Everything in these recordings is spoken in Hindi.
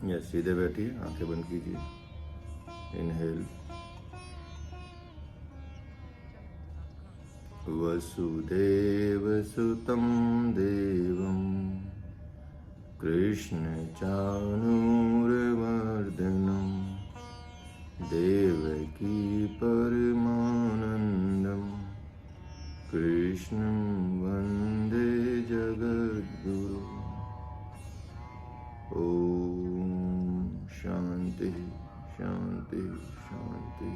या सीधे बैठिए, आंखें बंद कीजिए। इनहेल। वसुदेव सुतं देवं कृष्ण चाणूरमर्दनं देवकी परमानन्दं कृष्णं वन्दे जगद्गुरु। ओम शांति शांति शांति।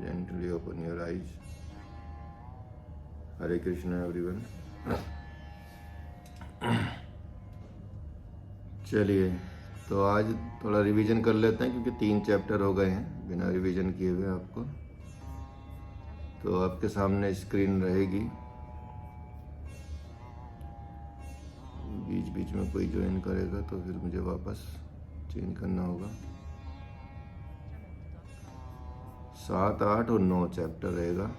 Gently open your eyes. Hare Krishna everyone. चलिए, तो आज थोड़ा रिवीजन कर लेते हैं क्योंकि 3 चैप्टर हो गए हैं बिना रिवीजन किए हुए आपको। तो आपके सामने स्क्रीन रहेगी, बीच बीच में कोई ज्वाइन करेगा तो फिर मुझे वापस चेंज करना होगा। 7, 8 और 9 चैप्टर रहेगा।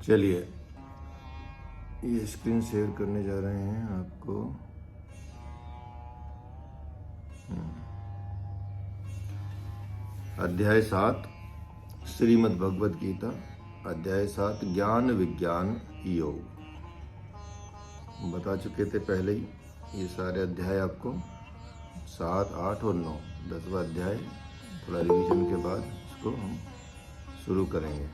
चलिए, ये स्क्रीन शेयर करने जा रहे हैं आपको। अध्याय 7 श्रीमद् भगवद गीता, अध्याय 7 ज्ञान विज्ञान योग। बता चुके थे पहले ही ये सारे अध्याय आपको, 7, 8 और 9, 10वां अध्याय। थोड़ा रिवीजन के बाद इसको हम शुरू करेंगे।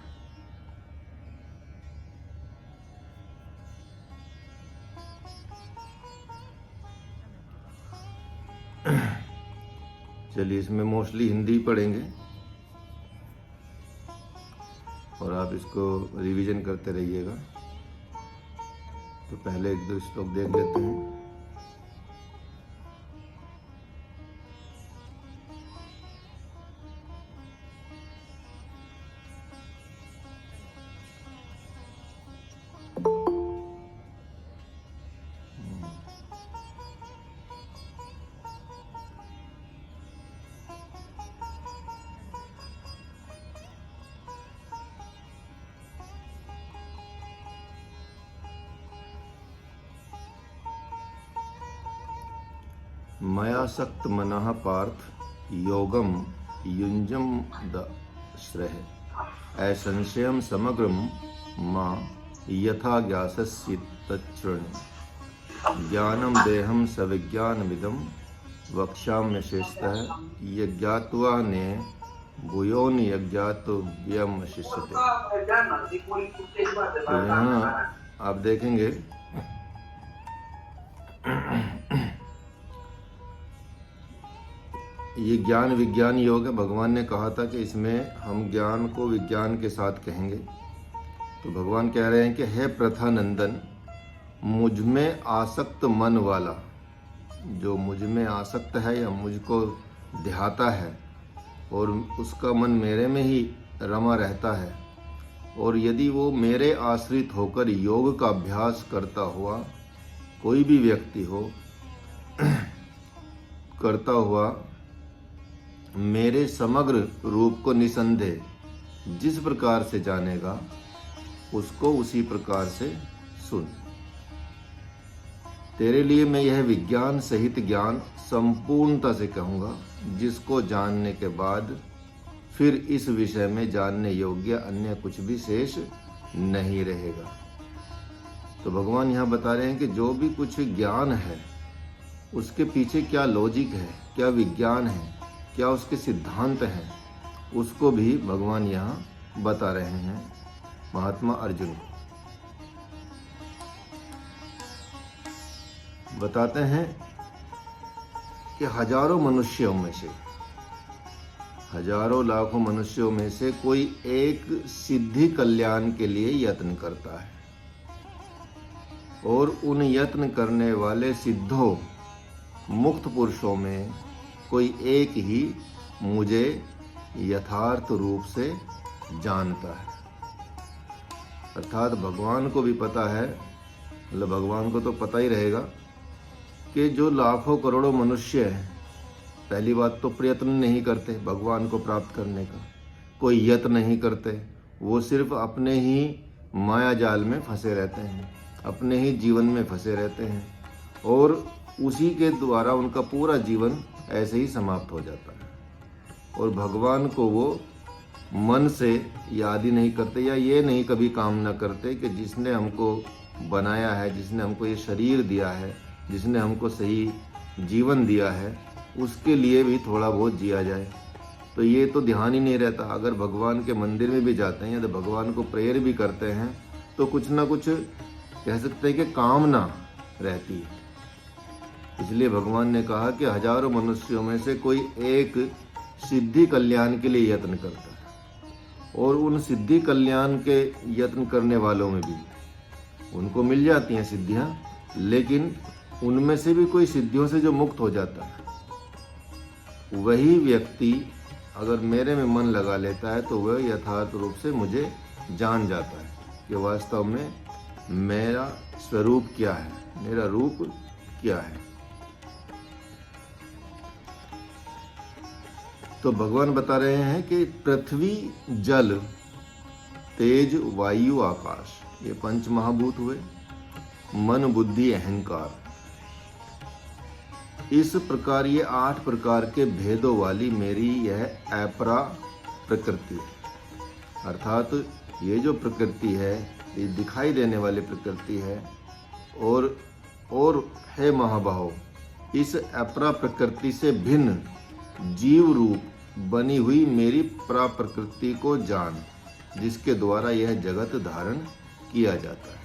चलिए, इसमें मोस्टली हिंदी पढ़ेंगे और आप इसको रिवीजन करते रहिएगा। तो पहले 1-2 श्लोक देख लेते हैं। मयासक्त मनः पार्थ योगम युंजम दश्रय असंशयम समग्रम मां यथा ज्ञासस्य तच्छृणु। ज्ञानम देहम सविज्ञानमिदं वक्ष्याम्यशेषतः यज्ञात्वा ने भूयोन यज्ञातव्यमशिष्यते। तो यहाँ आप देखेंगे ये ज्ञान विज्ञान योग है। भगवान ने कहा था कि इसमें हम ज्ञान को विज्ञान के साथ कहेंगे। तो भगवान कह रहे हैं कि हे प्रथा नंदन, मुझ में आसक्त मन वाला, जो मुझ में आसक्त है या मुझको ध्याता है और उसका मन मेरे में ही रमा रहता है, और यदि वो मेरे आश्रित होकर योग का अभ्यास करता हुआ कोई भी व्यक्ति हो, करता हुआ मेरे समग्र रूप को निसंदेह जिस प्रकार से जानेगा, उसको उसी प्रकार से सुन। तेरे लिए मैं यह विज्ञान सहित ज्ञान संपूर्णता से कहूँगा, जिसको जानने के बाद फिर इस विषय में जानने योग्य अन्य कुछ भी शेष नहीं रहेगा। तो भगवान यहाँ बता रहे हैं कि जो भी कुछ ज्ञान है उसके पीछे क्या लॉजिक है, क्या विज्ञान है, क्या उसके सिद्धांत हैं, उसको भी भगवान यहाँ बता रहे हैं महात्मा अर्जुन को। बताते हैं कि हजारों मनुष्यों में से, हजारों लाखों मनुष्यों में से कोई एक सिद्धि कल्याण के लिए यत्न करता है, और उन यत्न करने वाले सिद्धों मुक्त पुरुषों में कोई एक ही मुझे यथार्थ रूप से जानता है। अर्थात भगवान को भी पता है, मतलब भगवान को तो पता ही रहेगा कि जो लाखों करोड़ों मनुष्य हैं, पहली बात तो प्रयत्न नहीं करते भगवान को प्राप्त करने का, कोई यत्न नहीं करते, वो सिर्फ अपने ही माया जाल में फंसे रहते हैं, अपने ही जीवन में फंसे रहते हैं, और उसी के द्वारा उनका पूरा जीवन ऐसे ही समाप्त हो जाता है। और भगवान को वो मन से याद ही नहीं करते, या ये नहीं कभी कामना करते कि जिसने हमको बनाया है, जिसने हमको ये शरीर दिया है, जिसने हमको सही जीवन दिया है, उसके लिए भी थोड़ा बहुत जिया जाए। तो ये तो ध्यान ही नहीं रहता। अगर भगवान के मंदिर में भी जाते हैं या तो भगवान को प्रेयर भी करते हैं तो कुछ ना कुछ कह सकते हैं कि कामना रहती है। इसलिए भगवान ने कहा कि हजारों मनुष्यों में से कोई एक सिद्धि कल्याण के लिए यत्न करता है, और उन सिद्धि कल्याण के यत्न करने वालों में भी उनको मिल जाती हैं सिद्धियां, लेकिन उनमें से भी कोई सिद्धियों से जो मुक्त हो जाता है, वही व्यक्ति अगर मेरे में मन लगा लेता है तो वह यथार्थ रूप से मुझे जान जाता है कि वास्तव में मेरा स्वरूप क्या है, मेरा रूप क्या है। तो भगवान बता रहे हैं कि पृथ्वी, जल, तेज, वायु, आकाश, ये पंच महाभूत हुए। मन, बुद्धि, अहंकार, इस प्रकार ये 8 प्रकार के भेदों वाली मेरी यह अपरा प्रकृति है। अर्थात ये जो प्रकृति है, ये दिखाई देने वाली प्रकृति है, और है महाबाहो, इस अपरा प्रकृति से भिन्न जीव रूप बनी हुई मेरी परा प्रकृति को जान, जिसके द्वारा यह जगत धारण किया जाता है।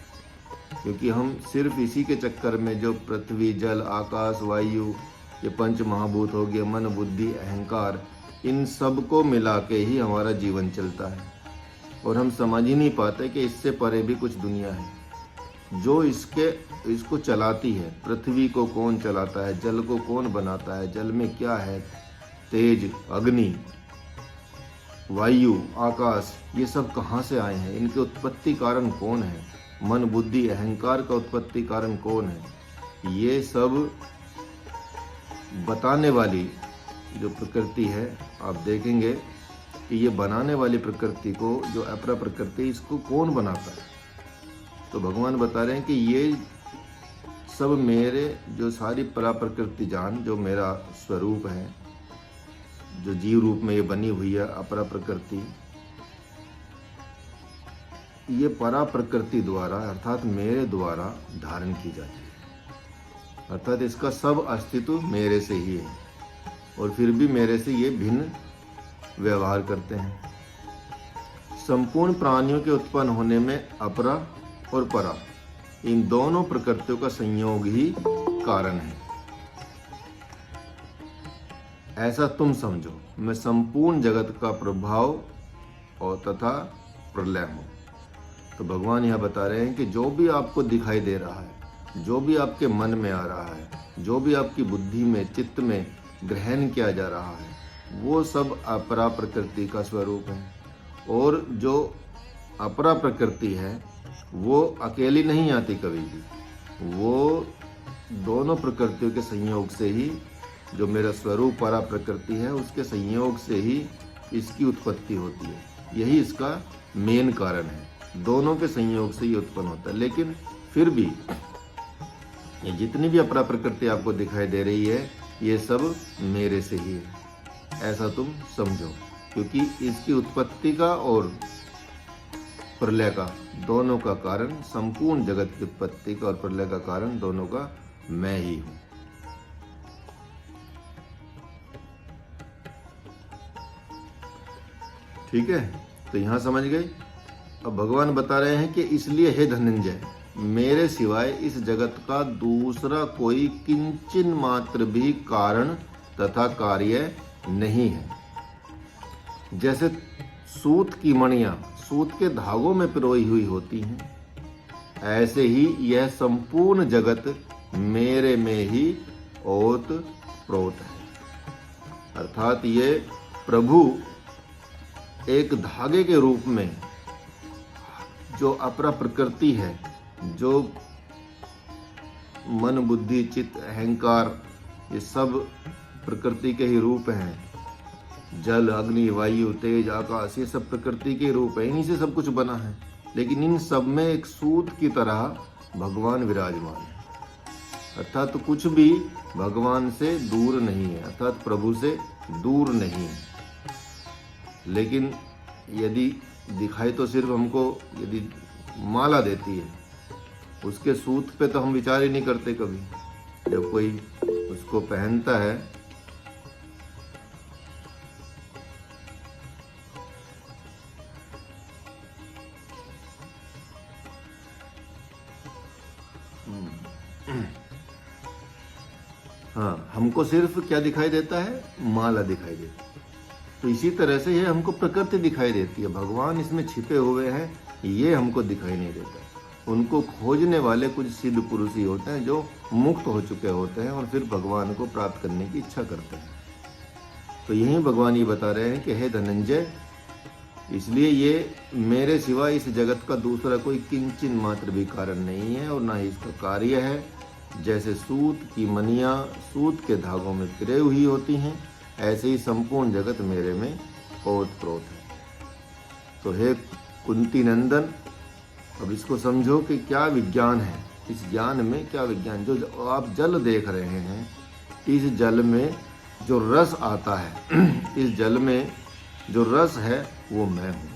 क्योंकि हम सिर्फ इसी के चक्कर में जो पृथ्वी, जल, आकाश, वायु, ये पंच महाभूत हो गए, मन, बुद्धि, अहंकार, इन सब को मिला के ही हमारा जीवन चलता है, और हम समझ ही नहीं पाते कि इससे परे भी कुछ दुनिया है जो इसको चलाती है। पृथ्वी को कौन चलाता है, जल को कौन बनाता है, जल में क्या है, तेज, अग्नि, वायु, आकाश, ये सब कहाँ से आए हैं, इनके उत्पत्ति कारण कौन है, मन, बुद्धि, अहंकार का उत्पत्ति कारण कौन है, ये सब बताने वाली जो प्रकृति है, आप देखेंगे कि ये बनाने वाली प्रकृति को, जो अपरा प्रकृति, इसको कौन बनाता है। तो भगवान बता रहे हैं कि ये सब मेरे जो सारी परा प्रकृति जान, जो मेरा स्वरूप है, जो जीव रूप में ये बनी हुई है अपरा प्रकृति, ये परा प्रकृति द्वारा अर्थात मेरे द्वारा धारण की जाती है। अर्थात इसका सब अस्तित्व मेरे से ही है, और फिर भी मेरे से ये भिन्न व्यवहार करते हैं। संपूर्ण प्राणियों के उत्पन्न होने में अपरा और परा, इन दोनों प्रकृतियों का संयोग ही कारण है। ऐसा तुम समझो, मैं संपूर्ण जगत का प्रभाव और तथा प्रलय हूँ। तो भगवान यह बता रहे हैं कि जो भी आपको दिखाई दे रहा है, जो भी आपके मन में आ रहा है, जो भी आपकी बुद्धि में, चित्त में ग्रहण किया जा रहा है, वो सब अपरा प्रकृति का स्वरूप है। और जो अपरा प्रकृति है वो अकेली नहीं आती कभी भी, वो दोनों प्रकृतियों के संयोग से ही, जो मेरा स्वरूप परा प्रकृति है उसके संयोग से ही इसकी उत्पत्ति होती है। यही इसका मेन कारण है, दोनों के संयोग से ही उत्पन्न होता है। लेकिन फिर भी ये जितनी भी अपरा प्रकृति आपको दिखाई दे रही है, ये सब मेरे से ही है, ऐसा तुम समझो। क्योंकि इसकी उत्पत्ति का और प्रलय का, दोनों का कारण, संपूर्ण जगत की उत्पत्ति का और प्रलय का कारण दोनों का मैं ही हूं। ठीक है, तो यहाँ समझ गए। अब भगवान बता रहे हैं कि इसलिए हे धनंजय, मेरे सिवाय इस जगत का दूसरा कोई किंचन मात्र भी कारण तथा कार्य नहीं है। जैसे सूत की मणियां सूत के धागों में पिरोई हुई होती हैं, ऐसे ही यह संपूर्ण जगत मेरे में ही ओत प्रोत है। अर्थात ये प्रभु एक धागे के रूप में जो अपरा प्रकृति है, जो मन बुद्धि चित्त अहंकार, ये सब प्रकृति के ही रूप हैं। जल अग्नि वायु तेज आकाश, ये सब प्रकृति के रूप है, इन्हीं से सब कुछ बना है। लेकिन इन सब में एक सूत की तरह भगवान विराजमान है। अर्थात तो कुछ भी भगवान से दूर नहीं है, अर्थात प्रभु से दूर नहीं है। लेकिन यदि दिखाई तो सिर्फ हमको यदि माला देती है, उसके सूत पे तो हम विचार ही नहीं करते कभी। जब कोई उसको पहनता है हाँ, हमको सिर्फ क्या दिखाई देता है? माला दिखाई देती है। तो इसी तरह से ये हमको प्रकृति दिखाई देती है, भगवान इसमें छिपे हुए हैं, ये हमको दिखाई नहीं देता। उनको खोजने वाले कुछ सिद्ध पुरुष ही होते हैं जो मुक्त हो चुके होते हैं और फिर भगवान को प्राप्त करने की इच्छा करते हैं। तो यही भगवान ये बता रहे हैं कि हे धनंजय, इसलिए ये मेरे सिवा इस जगत का दूसरा कोई किंचन मात्र भी कारण नहीं है और ना ही इसका कार्य है। जैसे सूत की मणियां सूत के धागों में पिरे हुई होती हैं, ऐसे ही संपूर्ण जगत मेरे में ओत प्रोत है। तो हे कुंती नंदन, अब इसको समझो कि क्या विज्ञान है, इस ज्ञान में क्या विज्ञान। जो आप जल देख रहे हैं, इस जल में जो रस आता है इस जल में जो रस है वो मैं हूँ।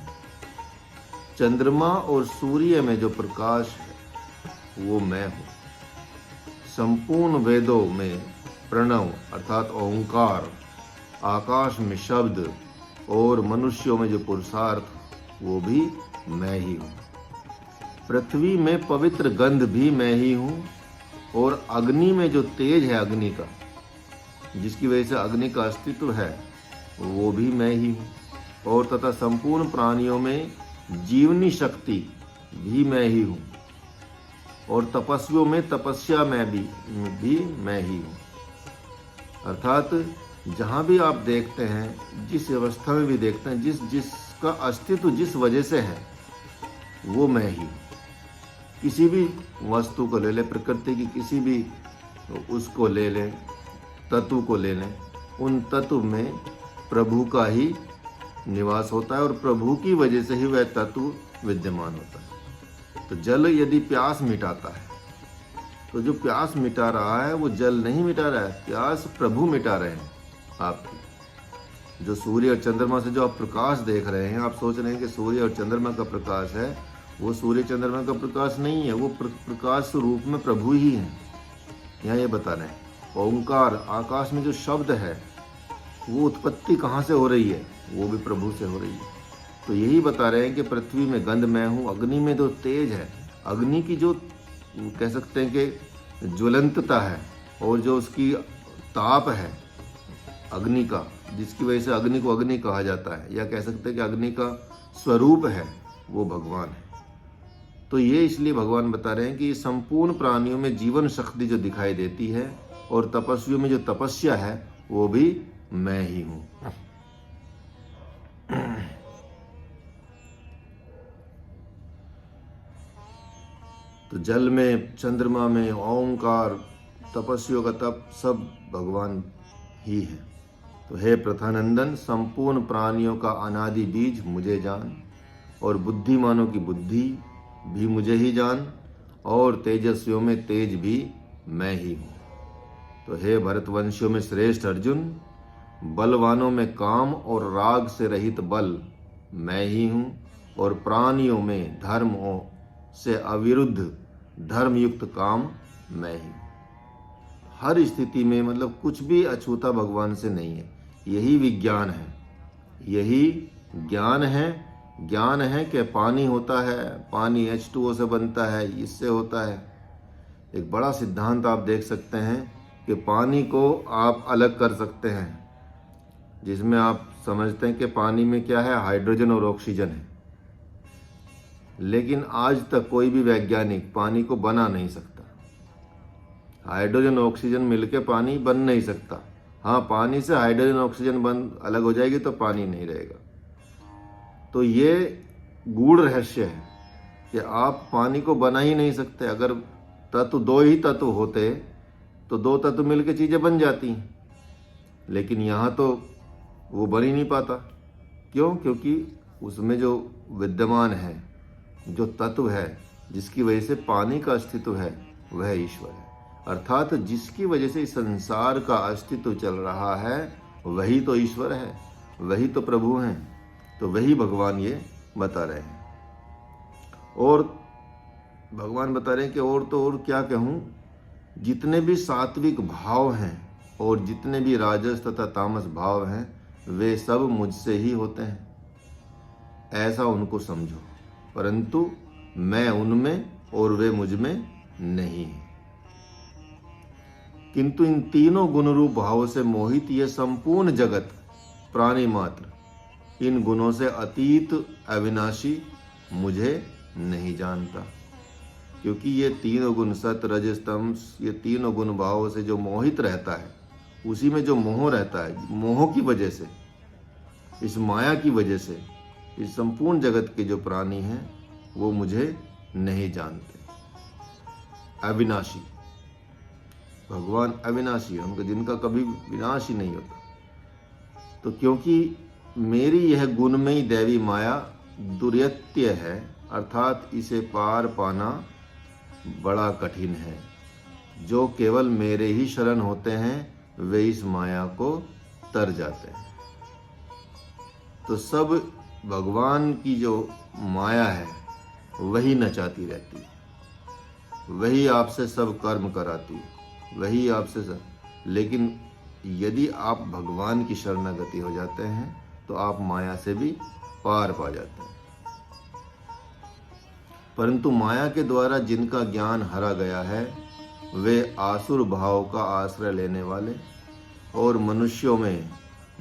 चंद्रमा और सूर्य में जो प्रकाश है वो मैं हूँ। संपूर्ण वेदों में प्रणव अर्थात ओंकार, आकाश में शब्द और मनुष्यों में जो पुरुषार्थ वो भी मैं ही हूँ। पृथ्वी में पवित्र गंध भी मैं ही हूँ और अग्नि में जो तेज है अग्नि का, जिसकी वजह से अग्नि का अस्तित्व है, वो भी मैं ही हूँ। और तथा संपूर्ण प्राणियों में जीवनी शक्ति भी मैं ही हूँ और तपस्वियों में तपस्या में भी मैं ही हूँ। अर्थात जहाँ भी आप देखते हैं, जिस अवस्था में भी देखते हैं, जिसका अस्तित्व जिस वजह से है वो मैं ही। किसी भी वस्तु को ले लें, प्रकृति की किसी भी उसको ले लें, तत्व को ले लें, उन तत्व में प्रभु का ही निवास होता है और प्रभु की वजह से ही वह तत्व विद्यमान होता है। तो जल यदि प्यास मिटाता है, तो जो प्यास मिटा रहा है वो जल नहीं मिटा रहा है, प्यास प्रभु मिटा रहे हैं आपकी। जो सूर्य और चंद्रमा से जो आप प्रकाश देख रहे हैं, आप सोच रहे हैं कि सूर्य और चंद्रमा का प्रकाश है, वो सूर्य चंद्रमा का प्रकाश नहीं है, वो प्रकाश रूप में प्रभु ही है। यहाँ ये बता रहे हैं। ओंकार, आकाश में जो शब्द है, वो उत्पत्ति कहाँ से हो रही है? वो भी प्रभु से हो रही है। तो यही बता रहे हैं कि पृथ्वी में गंध मैं हूँ, अग्नि में जो तेज है, अग्नि की जो कह सकते हैं कि ज्वलंतता है और जो उसकी ताप है अग्नि का, जिसकी वजह से अग्नि को अग्नि कहा जाता है, या कह सकते हैं कि अग्नि का स्वरूप है वो भगवान है। तो ये इसलिए भगवान बता रहे हैं कि संपूर्ण प्राणियों में जीवन शक्ति जो दिखाई देती है और तपस्वियों में जो तपस्या है वो भी मैं ही हूँ। तो जल में, चंद्रमा में ओंकार, तपस्वियों का तप, सब भगवान ही है। तो हे प्रथानंदन, संपूर्ण प्राणियों का अनादि बीज मुझे जान और बुद्धिमानों की बुद्धि भी मुझे ही जान और तेजस्वियों में तेज भी मैं ही हूँ। तो हे भरतवंशियों में श्रेष्ठ अर्जुन, बलवानों में काम और राग से रहित बल मैं ही हूँ और प्राणियों में धर्म से अविरुद्ध धर्मयुक्त काम मैं ही। हर स्थिति में मतलब कुछ भी अछूता भगवान से नहीं है। यही विज्ञान है, यही ज्ञान है, ज्ञान है कि पानी होता है, पानी H2O से बनता है, इससे होता है। एक बड़ा सिद्धांत आप देख सकते हैं कि पानी को आप अलग कर सकते हैं, जिसमें आप समझते हैं कि पानी में क्या है, हाइड्रोजन और ऑक्सीजन है। लेकिन आज तक कोई भी वैज्ञानिक पानी को बना नहीं सकता। हाइड्रोजन ऑक्सीजन मिलके पानी बन नहीं सकता। हाँ, पानी से हाइड्रोजन ऑक्सीजन बन अलग हो जाएगी तो पानी नहीं रहेगा। तो ये गूढ़ रहस्य है कि आप पानी को बना ही नहीं सकते। अगर तत्व दो ही तत्व होते तो दो तत्व मिलके चीज़ें बन जाती हैं, लेकिन यहाँ तो वो बन ही नहीं पाता। क्यों? क्योंकि उसमें जो विद्यमान है, जो तत्व है, जिसकी वजह से पानी का अस्तित्व है, वह ईश्वर है। अर्थात जिसकी वजह से इस संसार का अस्तित्व चल रहा है, वही तो ईश्वर है, वही तो प्रभु हैं। तो वही भगवान ये बता रहे हैं। और भगवान बता रहे हैं कि और तो और क्या कहूँ, जितने भी सात्विक भाव हैं और जितने भी राजस तथा तामस भाव हैं, वे सब मुझसे ही होते हैं, ऐसा उनको समझो। परंतु मैं उनमें और वे मुझ में नहीं हैं। किंतु इन तीनों गुण रूप भावों से मोहित यह संपूर्ण जगत, प्राणी मात्र, इन गुणों से अतीत अविनाशी मुझे नहीं जानता। क्योंकि ये तीनों गुण, सत रज तम, ये तीनों गुण भावों से जो मोहित रहता है, उसी में जो मोह रहता है, मोह की वजह से, इस माया की वजह से, इस संपूर्ण जगत के जो प्राणी हैं वो मुझे नहीं जानते। अविनाशी, भगवान अविनाशी है, उनका जिनका कभी विनाश ही नहीं होता। तो क्योंकि मेरी यह गुणमयी दैवी माया दुर्यत्य है, अर्थात इसे पार पाना बड़ा कठिन है। जो केवल मेरे ही शरण होते हैं, वे इस माया को तर जाते हैं। तो सब भगवान की जो माया है वही नचाती रहती है, वही आपसे सब कर्म कराती है, वही आपसे सब। लेकिन यदि आप भगवान की शरणागति हो जाते हैं तो आप माया से भी पार पा जाते हैं। परंतु माया के द्वारा जिनका ज्ञान हरा गया है, वे आसुर भाव का आश्रय लेने वाले और मनुष्यों में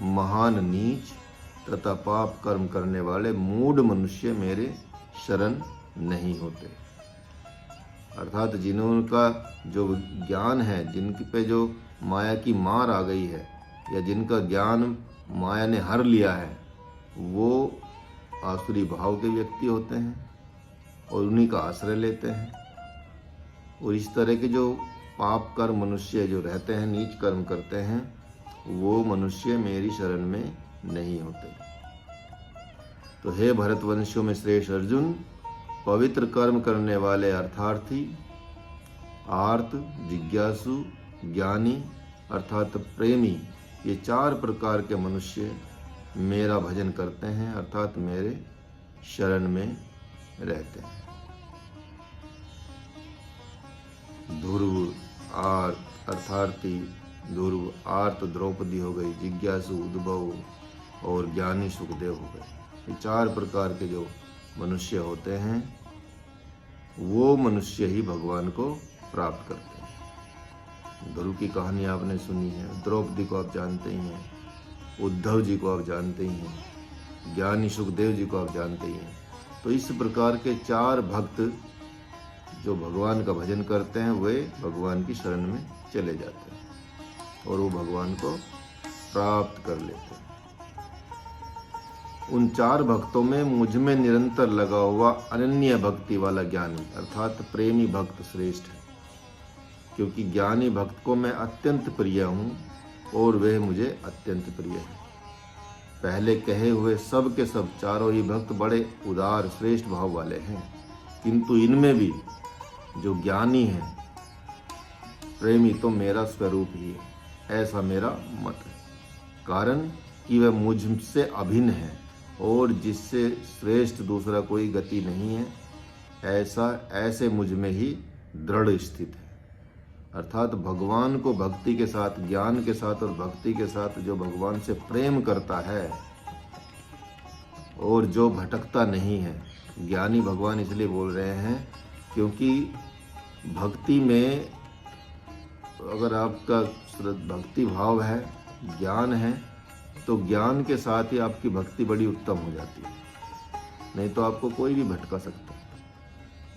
महान नीच तथा पाप कर्म करने वाले मूढ़ मनुष्य मेरे शरण नहीं होते। अर्थात जिनका जो ज्ञान है, जिनके पे जो माया की मार आ गई है, या जिनका ज्ञान माया ने हर लिया है, वो आसुरी भाव के व्यक्ति होते हैं और उन्हीं का आश्रय लेते हैं। और इस तरह के जो पाप कर्म मनुष्य जो रहते हैं, नीच कर्म करते हैं, वो मनुष्य मेरी शरण में नहीं होते। तो हे भरतवंशियों में श्रेष्ठ अर्जुन, पवित्र कर्म करने वाले अर्थार्थी, आर्त, जिज्ञासु, ज्ञानी अर्थात प्रेमी, ये चार प्रकार के मनुष्य मेरा भजन करते हैं, अर्थात मेरे शरण में रहते हैं। ध्रुव, आर्त, अर्थार्थी, ध्रुव, आर्त द्रौपदी हो गई, जिज्ञासु उद्भव और ज्ञानी सुखदेव हो गए। ये चार प्रकार के जो मनुष्य होते हैं, वो मनुष्य ही भगवान को प्राप्त करते हैं। ध्रुव की कहानी आपने सुनी है, द्रौपदी को आप जानते ही हैं, उद्धव जी को आप जानते ही हैं, ज्ञानी सुखदेव जी को आप जानते ही हैं। तो इस प्रकार के चार भक्त जो भगवान का भजन करते हैं, वे भगवान की शरण में चले जाते हैं और वो भगवान को प्राप्त कर लेते हैं। उन चार भक्तों में मुझ में निरंतर लगा हुआ अनन्य भक्ति वाला ज्ञानी अर्थात प्रेमी भक्त श्रेष्ठ है, क्योंकि ज्ञानी भक्त को मैं अत्यंत प्रिय हूँ और वह मुझे अत्यंत प्रिय है। पहले कहे हुए सब के सब चारों ही भक्त बड़े उदार श्रेष्ठ भाव वाले हैं, किंतु इनमें भी जो ज्ञानी है, प्रेमी, तो मेरा स्वरूप ही है, ऐसा मेरा मत है। कारण कि वह मुझसे अभिन्न है और जिससे श्रेष्ठ दूसरा कोई गति नहीं है, ऐसे मुझ में ही दृढ़ स्थित है। अर्थात भगवान को भक्ति के साथ, ज्ञान के साथ और भक्ति के साथ जो भगवान से प्रेम करता है और जो भटकता नहीं है। ज्ञानी भगवान इसलिए बोल रहे हैं क्योंकि भक्ति में अगर आपका भक्ति भाव है, ज्ञान है, तो ज्ञान के साथ ही आपकी भक्ति बड़ी उत्तम हो जाती है। नहीं तो आपको कोई भी भटका सकता है।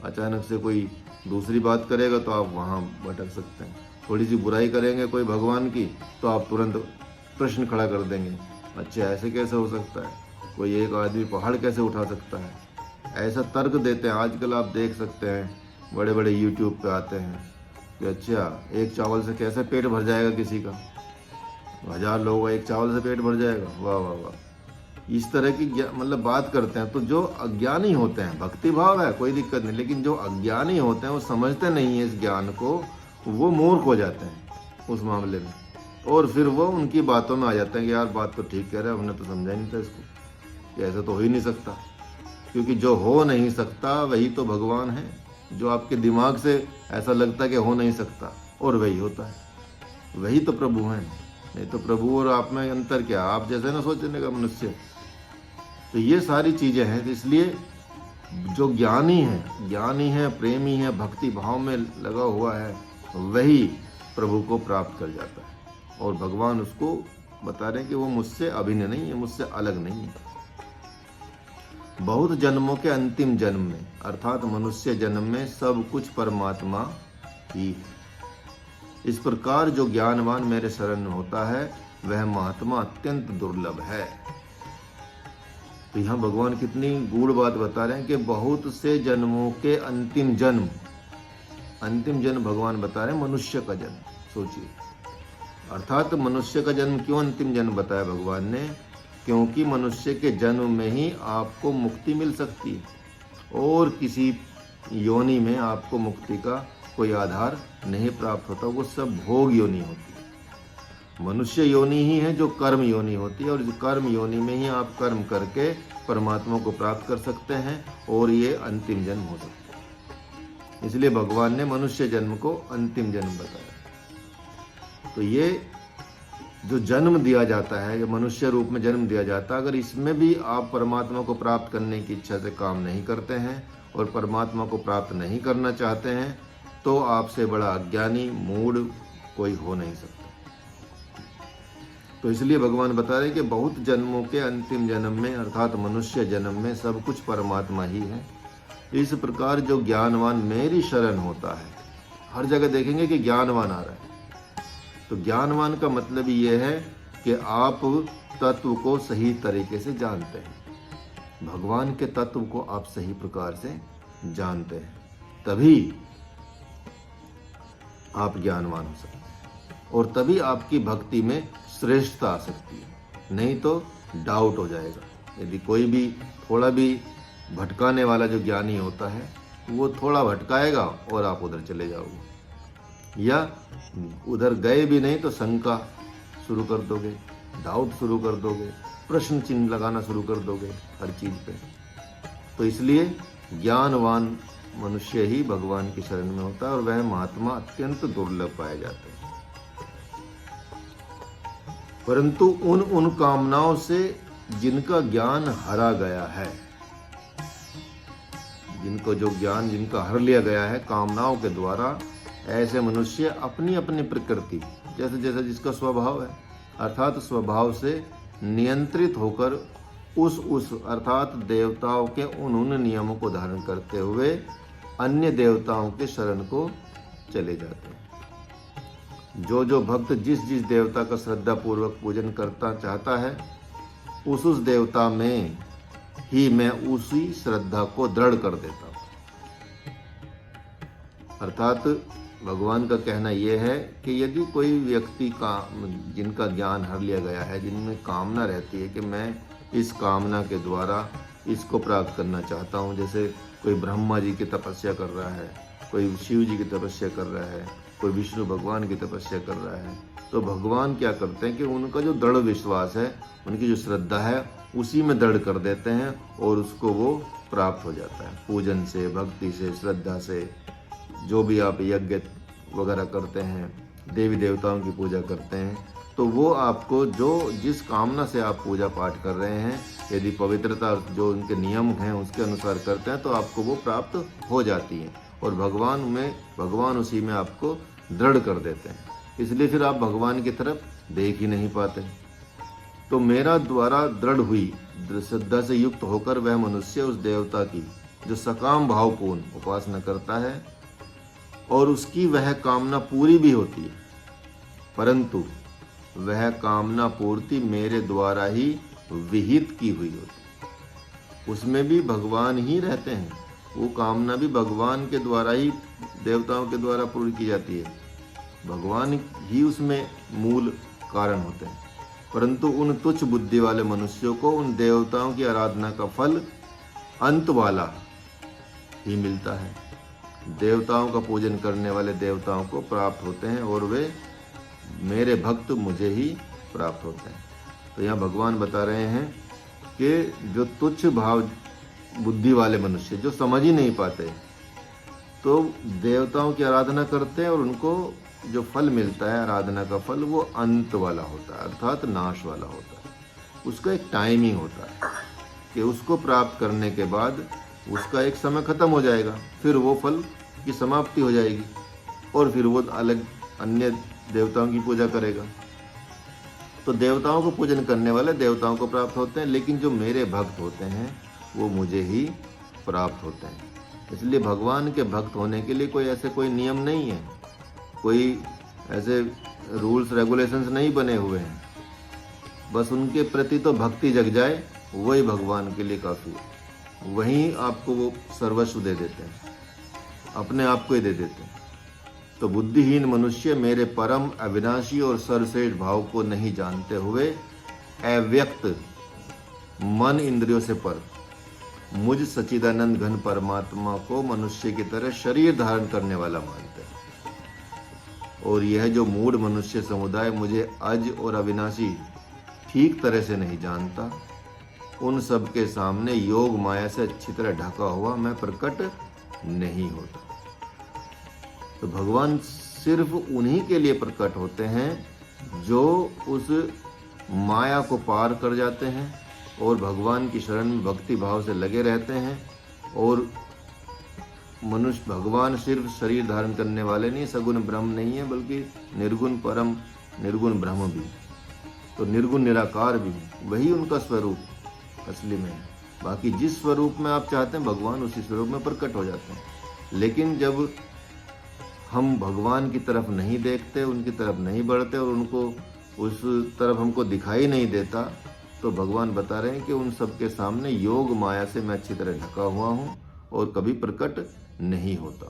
अचानक से कोई दूसरी बात करेगा तो आप वहाँ भटक सकते हैं। थोड़ी सी बुराई करेंगे कोई भगवान की तो आप तुरंत प्रश्न खड़ा कर देंगे, अच्छा ऐसे कैसे हो सकता है, कोई एक आदमी पहाड़ कैसे उठा सकता है, ऐसा तर्क देते हैं। आजकल आप देख सकते हैं बड़े बड़े यूट्यूब पे आते हैं कि अच्छा एक चावल से कैसे पेट भर जाएगा किसी का, 1000 लोगों का एक चावल से पेट भर जाएगा, वाह वाह वाह, इस तरह की मतलब बात करते हैं। तो जो अज्ञानी होते हैं, भक्ति भाव है कोई दिक्कत नहीं, लेकिन जो अज्ञानी होते हैं वो समझते नहीं है इस ज्ञान को, वो मूर्ख हो जाते हैं उस मामले में, और फिर वो उनकी बातों में आ जाते हैं कि यार बात तो ठीक कह रहे हैं, हमने तो समझा ही नहीं था इसको, कि ऐसा तो हो ही नहीं सकता। क्योंकि जो हो नहीं सकता वही तो भगवान है। जो आपके दिमाग से ऐसा लगता है कि हो नहीं सकता और वही होता है, वही तो प्रभु हैं। नहीं तो प्रभु और आप में अंतर क्या, आप जैसे ना सोचने का मनुष्य। तो ये सारी चीजें हैं। इसलिए जो ज्ञानी है, प्रेमी है, भक्ति भाव में लगा हुआ है, वही प्रभु को प्राप्त कर जाता है। और भगवान उसको बता रहे हैं कि वो मुझसे अभिन्न नहीं है, मुझसे अलग नहीं है। बहुत जन्मों के अंतिम जन्म में अर्थात मनुष्य जन्म में सब कुछ परमात्मा ही है। इस प्रकार जो ज्ञानवान मेरे शरण में होता है वह महात्मा अत्यंत दुर्लभ है। तो यहाँ भगवान कितनी गूढ़ बात बता रहे हैं कि बहुत से जन्मों के अंतिम जन्म भगवान बता रहे हैं मनुष्य का जन्म। सोचिए, अर्थात मनुष्य का जन्म क्यों अंतिम जन्म बताया भगवान ने, क्योंकि मनुष्य के जन्म में ही आपको मुक्ति मिल सकती है और किसी योनि में आपको मुक्ति का कोई आधार नहीं प्राप्त होता। वो सब भोग योनि होती है। मनुष्य योनि ही है जो कर्म योनि होती है, और इस कर्म योनि में ही आप कर्म करके परमात्मा को प्राप्त कर सकते हैं और ये अंतिम जन्म हो सकता है। इसलिए भगवान ने मनुष्य जन्म को अंतिम जन्म बताया। तो ये जो जन्म दिया जाता है, जो मनुष्य रूप में जन्म दिया जाता है, अगर इसमें भी आप परमात्मा को प्राप्त करने की इच्छा से काम नहीं करते हैं और परमात्मा को प्राप्त नहीं करना चाहते हैं, तो आपसे बड़ा अज्ञानी मूढ़ कोई हो नहीं सकता। तो इसलिए भगवान बता रहे हैं कि बहुत जन्मों के अंतिम जन्म में अर्थात मनुष्य जन्म में सब कुछ परमात्मा ही है। इस प्रकार जो ज्ञानवान मेरी शरण होता है, हर जगह देखेंगे कि ज्ञानवान आ रहा है। तो ज्ञानवान का मतलब ये है कि आप तत्व को सही तरीके से जानते हैं, भगवान के तत्व को आप सही प्रकार से जानते हैं, तभी आप ज्ञानवान हो सकते हैं और तभी आपकी भक्ति में श्रेष्ठता आ सकती है। नहीं तो डाउट हो जाएगा। यदि कोई भी थोड़ा भी भटकाने वाला जो ज्ञानी होता है, वो थोड़ा भटकाएगा और आप उधर चले जाओगे, या उधर गए भी नहीं तो शंका शुरू कर दोगे, डाउट शुरू कर दोगे, प्रश्न चिन्ह लगाना शुरू कर दोगे हर चीज पे। तो इसलिए ज्ञानवान मनुष्य ही भगवान की शरण में होता है और वह महात्मा अत्यंत दुर्लभ पाए जाते हैं। परंतु उन कामनाओं से जिनका ज्ञान हरा गया है, जिनको जो ज्ञान जिनका हर लिया गया है कामनाओं के द्वारा, ऐसे मनुष्य अपनी अपनी प्रकृति जैसे जैसे जिसका स्वभाव है अर्थात स्वभाव से नियंत्रित होकर उस अर्थात देवताओं के उन नियमों को धारण करते हुए अन्य देवताओं के शरण को चले जाते हैं। जो भक्त जिस देवता का श्रद्धा पूर्वक पूजन करता चाहता है, उस देवता में ही मैं उसी श्रद्धा को दृढ़ कर देता हूँ। अर्थात भगवान का कहना यह है कि यदि कोई व्यक्ति का जिनका ज्ञान हर लिया गया है, जिनमें कामना रहती है कि मैं इस कामना के द्वारा इसको प्राप्त करना चाहता हूँ, जैसे कोई ब्रह्मा जी की तपस्या कर रहा है, कोई शिव जी की तपस्या कर रहा है, कोई विष्णु भगवान की तपस्या कर रहा है, तो भगवान क्या करते हैं कि उनका जो दृढ़ विश्वास है, उनकी जो श्रद्धा है, उसी में दृढ़ कर देते हैं और उसको वो प्राप्त हो जाता है। पूजन से, भक्ति से, श्रद्धा से, जो भी आप यज्ञ वगैरह करते हैं, देवी देवताओं की पूजा करते हैं, तो वो आपको जो जिस कामना से आप पूजा पाठ कर रहे हैं, यदि पवित्रता जो उनके नियम हैं उसके अनुसार करते हैं तो आपको वो प्राप्त हो जाती है और भगवान उसी में आपको दृढ़ कर देते हैं। इसलिए फिर आप भगवान की तरफ देख ही नहीं पाते। तो मेरा द्वारा दृढ़ हुई श्रद्धा से युक्त होकर वह मनुष्य उस देवता की जो सकाम भावपूर्ण उपासना करता है और उसकी वह कामना पूरी भी होती है, परंतु वह कामना पूर्ति मेरे द्वारा ही विहित की हुई होती, उसमें भी भगवान ही रहते हैं। वो कामना भी भगवान के द्वारा ही, देवताओं के द्वारा पूरी की जाती है, भगवान ही उसमें मूल कारण होते हैं। परंतु उन तुच्छ बुद्धि वाले मनुष्यों को उन देवताओं की आराधना का फल अंत वाला ही मिलता है। देवताओं का पूजन करने वाले देवताओं को प्राप्त होते हैं और वे मेरे भक्त मुझे ही प्राप्त होते हैं। तो यहाँ भगवान बता रहे हैं कि जो तुच्छ भाव बुद्धि वाले मनुष्य जो समझ ही नहीं पाते, तो देवताओं की आराधना करते हैं और उनको जो फल मिलता है आराधना का फल वो अंत वाला होता है, अर्थात नाश वाला होता है। उसका एक टाइमिंग होता है कि उसको प्राप्त करने के बाद उसका एक समय खत्म हो जाएगा, फिर वो फल की समाप्ति हो जाएगी और फिर वो अलग अन्य देवताओं की पूजा करेगा। तो देवताओं को पूजन करने वाले देवताओं को प्राप्त होते हैं, लेकिन जो मेरे भक्त होते हैं वो मुझे ही प्राप्त होते हैं। इसलिए भगवान के भक्त होने के लिए कोई नियम नहीं है, कोई ऐसे रूल्स रेगुलेशंस नहीं बने हुए हैं। बस उनके प्रति तो भक्ति जग जाए, वही भगवान के लिए काफ़ी है। वहीं आपको वो सर्वस्व दे देते हैं, अपने आप को ही दे देते हैं। तो बुद्धिहीन मनुष्य मेरे परम अविनाशी और सर्वश्रेष्ठ भाव को नहीं जानते हुए अव्यक्त मन इंद्रियों से पर मुझ सच्चिदानंद घन परमात्मा को मनुष्य की तरह शरीर धारण करने वाला मानते हैं। और यह जो मूढ़ मनुष्य समुदाय मुझे अज और अविनाशी ठीक तरह से नहीं जानता, उन सब के सामने योग माया से अच्छी तरह ढका हुआ मैं प्रकट नहीं होता। तो भगवान सिर्फ उन्हीं के लिए प्रकट होते हैं जो उस माया को पार कर जाते हैं और भगवान की शरण में भक्ति भाव से लगे रहते हैं। और मनुष्य भगवान सिर्फ शरीर धारण करने वाले नहीं, सगुण ब्रह्म नहीं है, बल्कि निर्गुण परम निर्गुण ब्रह्म भी, तो निर्गुण निराकार भी, वही उनका स्वरूप असली में है। बाकी जिस स्वरूप में आप चाहते हैं भगवान उसी स्वरूप में प्रकट हो जाते हैं। लेकिन जब हम भगवान की तरफ नहीं देखते, उनकी तरफ नहीं बढ़ते और उनको उस तरफ हमको दिखाई नहीं देता, तो भगवान बता रहे हैं कि उन सब के सामने योग माया से मैं अच्छी तरह ढका हुआ हूँ और कभी प्रकट नहीं होता।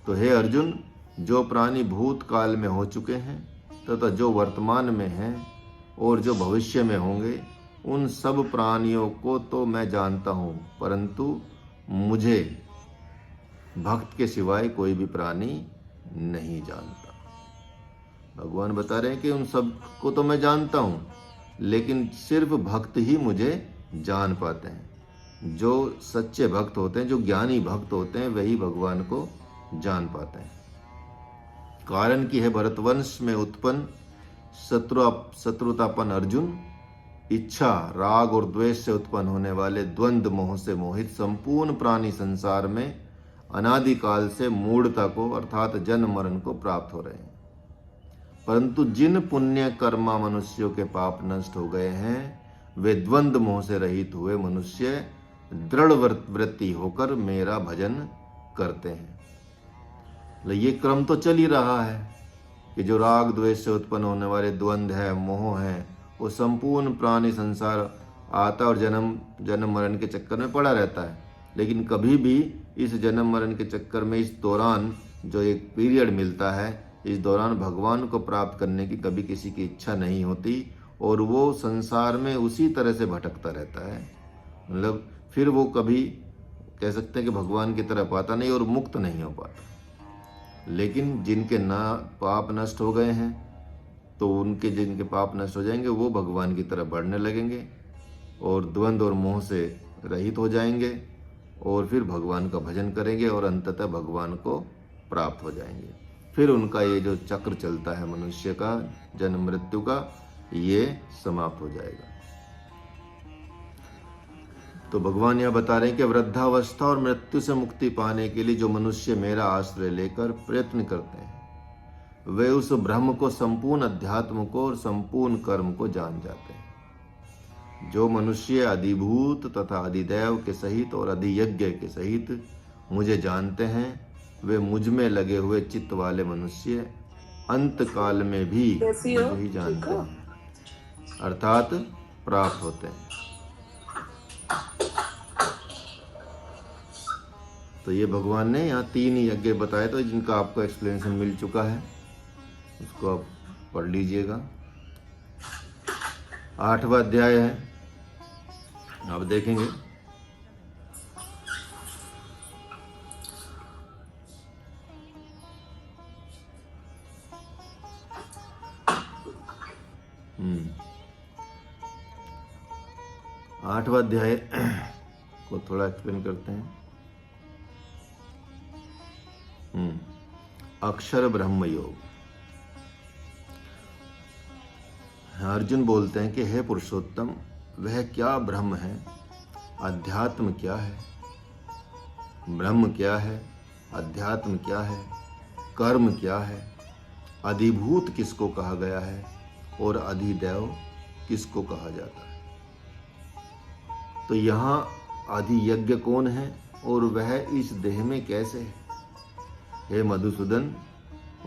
तो हे अर्जुन, जो प्राणी भूत काल में हो चुके हैं तथा जो वर्तमान में हैं और जो भविष्य में होंगे, उन सब प्राणियों को तो मैं जानता हूँ, परंतु मुझे भक्त के सिवाय कोई भी प्राणी नहीं जानता। भगवान बता रहे हैं कि उन सब को तो मैं जानता हूँ, लेकिन सिर्फ भक्त ही मुझे जान पाते हैं। जो सच्चे भक्त होते हैं, जो ज्ञानी भक्त होते हैं, वही भगवान को जान पाते हैं। कारण की है भरतवंश में उत्पन्न शत्रुतापन अर्जुन, इच्छा राग और द्वेष से उत्पन्न होने वाले द्वंद्व मोह से मोहित संपूर्ण प्राणी संसार में अनादिकाल से मूढ़ता को अर्थात जन्म मरण को प्राप्त हो रहे हैं। परंतु जिन पुण्य कर्मा मनुष्यों के पाप नष्ट हो गए हैं, वे द्वंद्व मोह से रहित हुए मनुष्य दृढ़ वृत्ति होकर मेरा भजन करते हैं। ये क्रम तो चल ही रहा है कि जो राग द्वेष से उत्पन्न होने वाले द्वंद्व है, मोह है, वो संपूर्ण प्राणी संसार आता और जन्म मरण के चक्कर में पड़ा रहता है। लेकिन कभी भी इस जन्म मरण के चक्कर में, इस दौरान जो एक पीरियड मिलता है, इस दौरान भगवान को प्राप्त करने की कभी किसी की इच्छा नहीं होती और वो संसार में उसी तरह से भटकता रहता है। मतलब फिर वो कभी कह सकते हैं कि भगवान की तरफ आता नहीं और मुक्त नहीं हो पाता। लेकिन जिनके ना पाप नष्ट हो गए हैं, तो जिनके पाप नष्ट हो जाएंगे, वो भगवान की तरफ बढ़ने लगेंगे और द्वंद्व और मोह से रहित हो जाएंगे और फिर भगवान का भजन करेंगे और अंततः भगवान को प्राप्त हो जाएंगे। फिर उनका ये जो चक्र चलता है मनुष्य का जन्म मृत्यु का, ये समाप्त हो जाएगा। तो भगवान यह बता रहे हैं कि वृद्धावस्था और मृत्यु से मुक्ति पाने के लिए जो मनुष्य मेरा आश्रय लेकर प्रयत्न करते हैं, वे उस ब्रह्म को, संपूर्ण अध्यात्म को और संपूर्ण कर्म को जान जाते हैं। जो मनुष्य अधिभूत तथा अधिदैव के सहित और अधियज्ञ के सहित मुझे जानते हैं, वे मुझ में लगे हुए चित्त वाले मनुष्य अंत काल में भी मुझे ही जानते हैं, अर्थात प्राप्त होते हैं। तो ये भगवान ने यहाँ 3 यज्ञ बताए, तो जिनका आपको एक्सप्लेनेशन मिल चुका है, उसको आप पढ़ लीजिएगा। 8वां अध्याय है, आप देखेंगे। आठवां अध्याय को थोड़ा एक्सप्लेन करते हैं। अक्षर ब्रह्म योग। अर्जुन बोलते हैं कि हे पुरुषोत्तम, वह क्या ब्रह्म है, अध्यात्म क्या है, ब्रह्म क्या है, अध्यात्म क्या है, कर्म क्या है, अधिभूत किसको कहा गया है और अधिदैव किसको कहा जाता है। तो यहाँ अधियज्ञ कौन है और वह इस देह में कैसे है। हे मधुसूदन,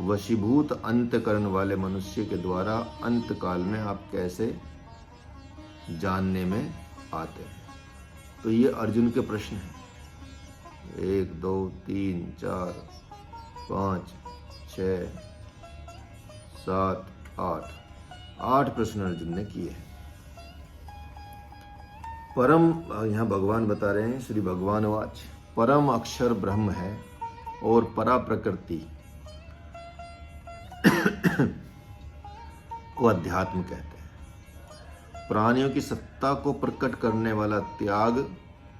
वशीभूत अंतकरण वाले मनुष्य के द्वारा अंत काल में आप कैसे जानने में आते हैं। तो ये अर्जुन के प्रश्न हैं। 1 2 3 4 5 6 7 8 प्रश्न अर्जुन ने किए हैं। परम, यहाँ भगवान बता रहे हैं, श्री भगवान वाच, परम अक्षर ब्रह्म है और परा प्रकृति को अध्यात्म कहते हैं। प्राणियों की सत्ता को प्रकट करने वाला त्याग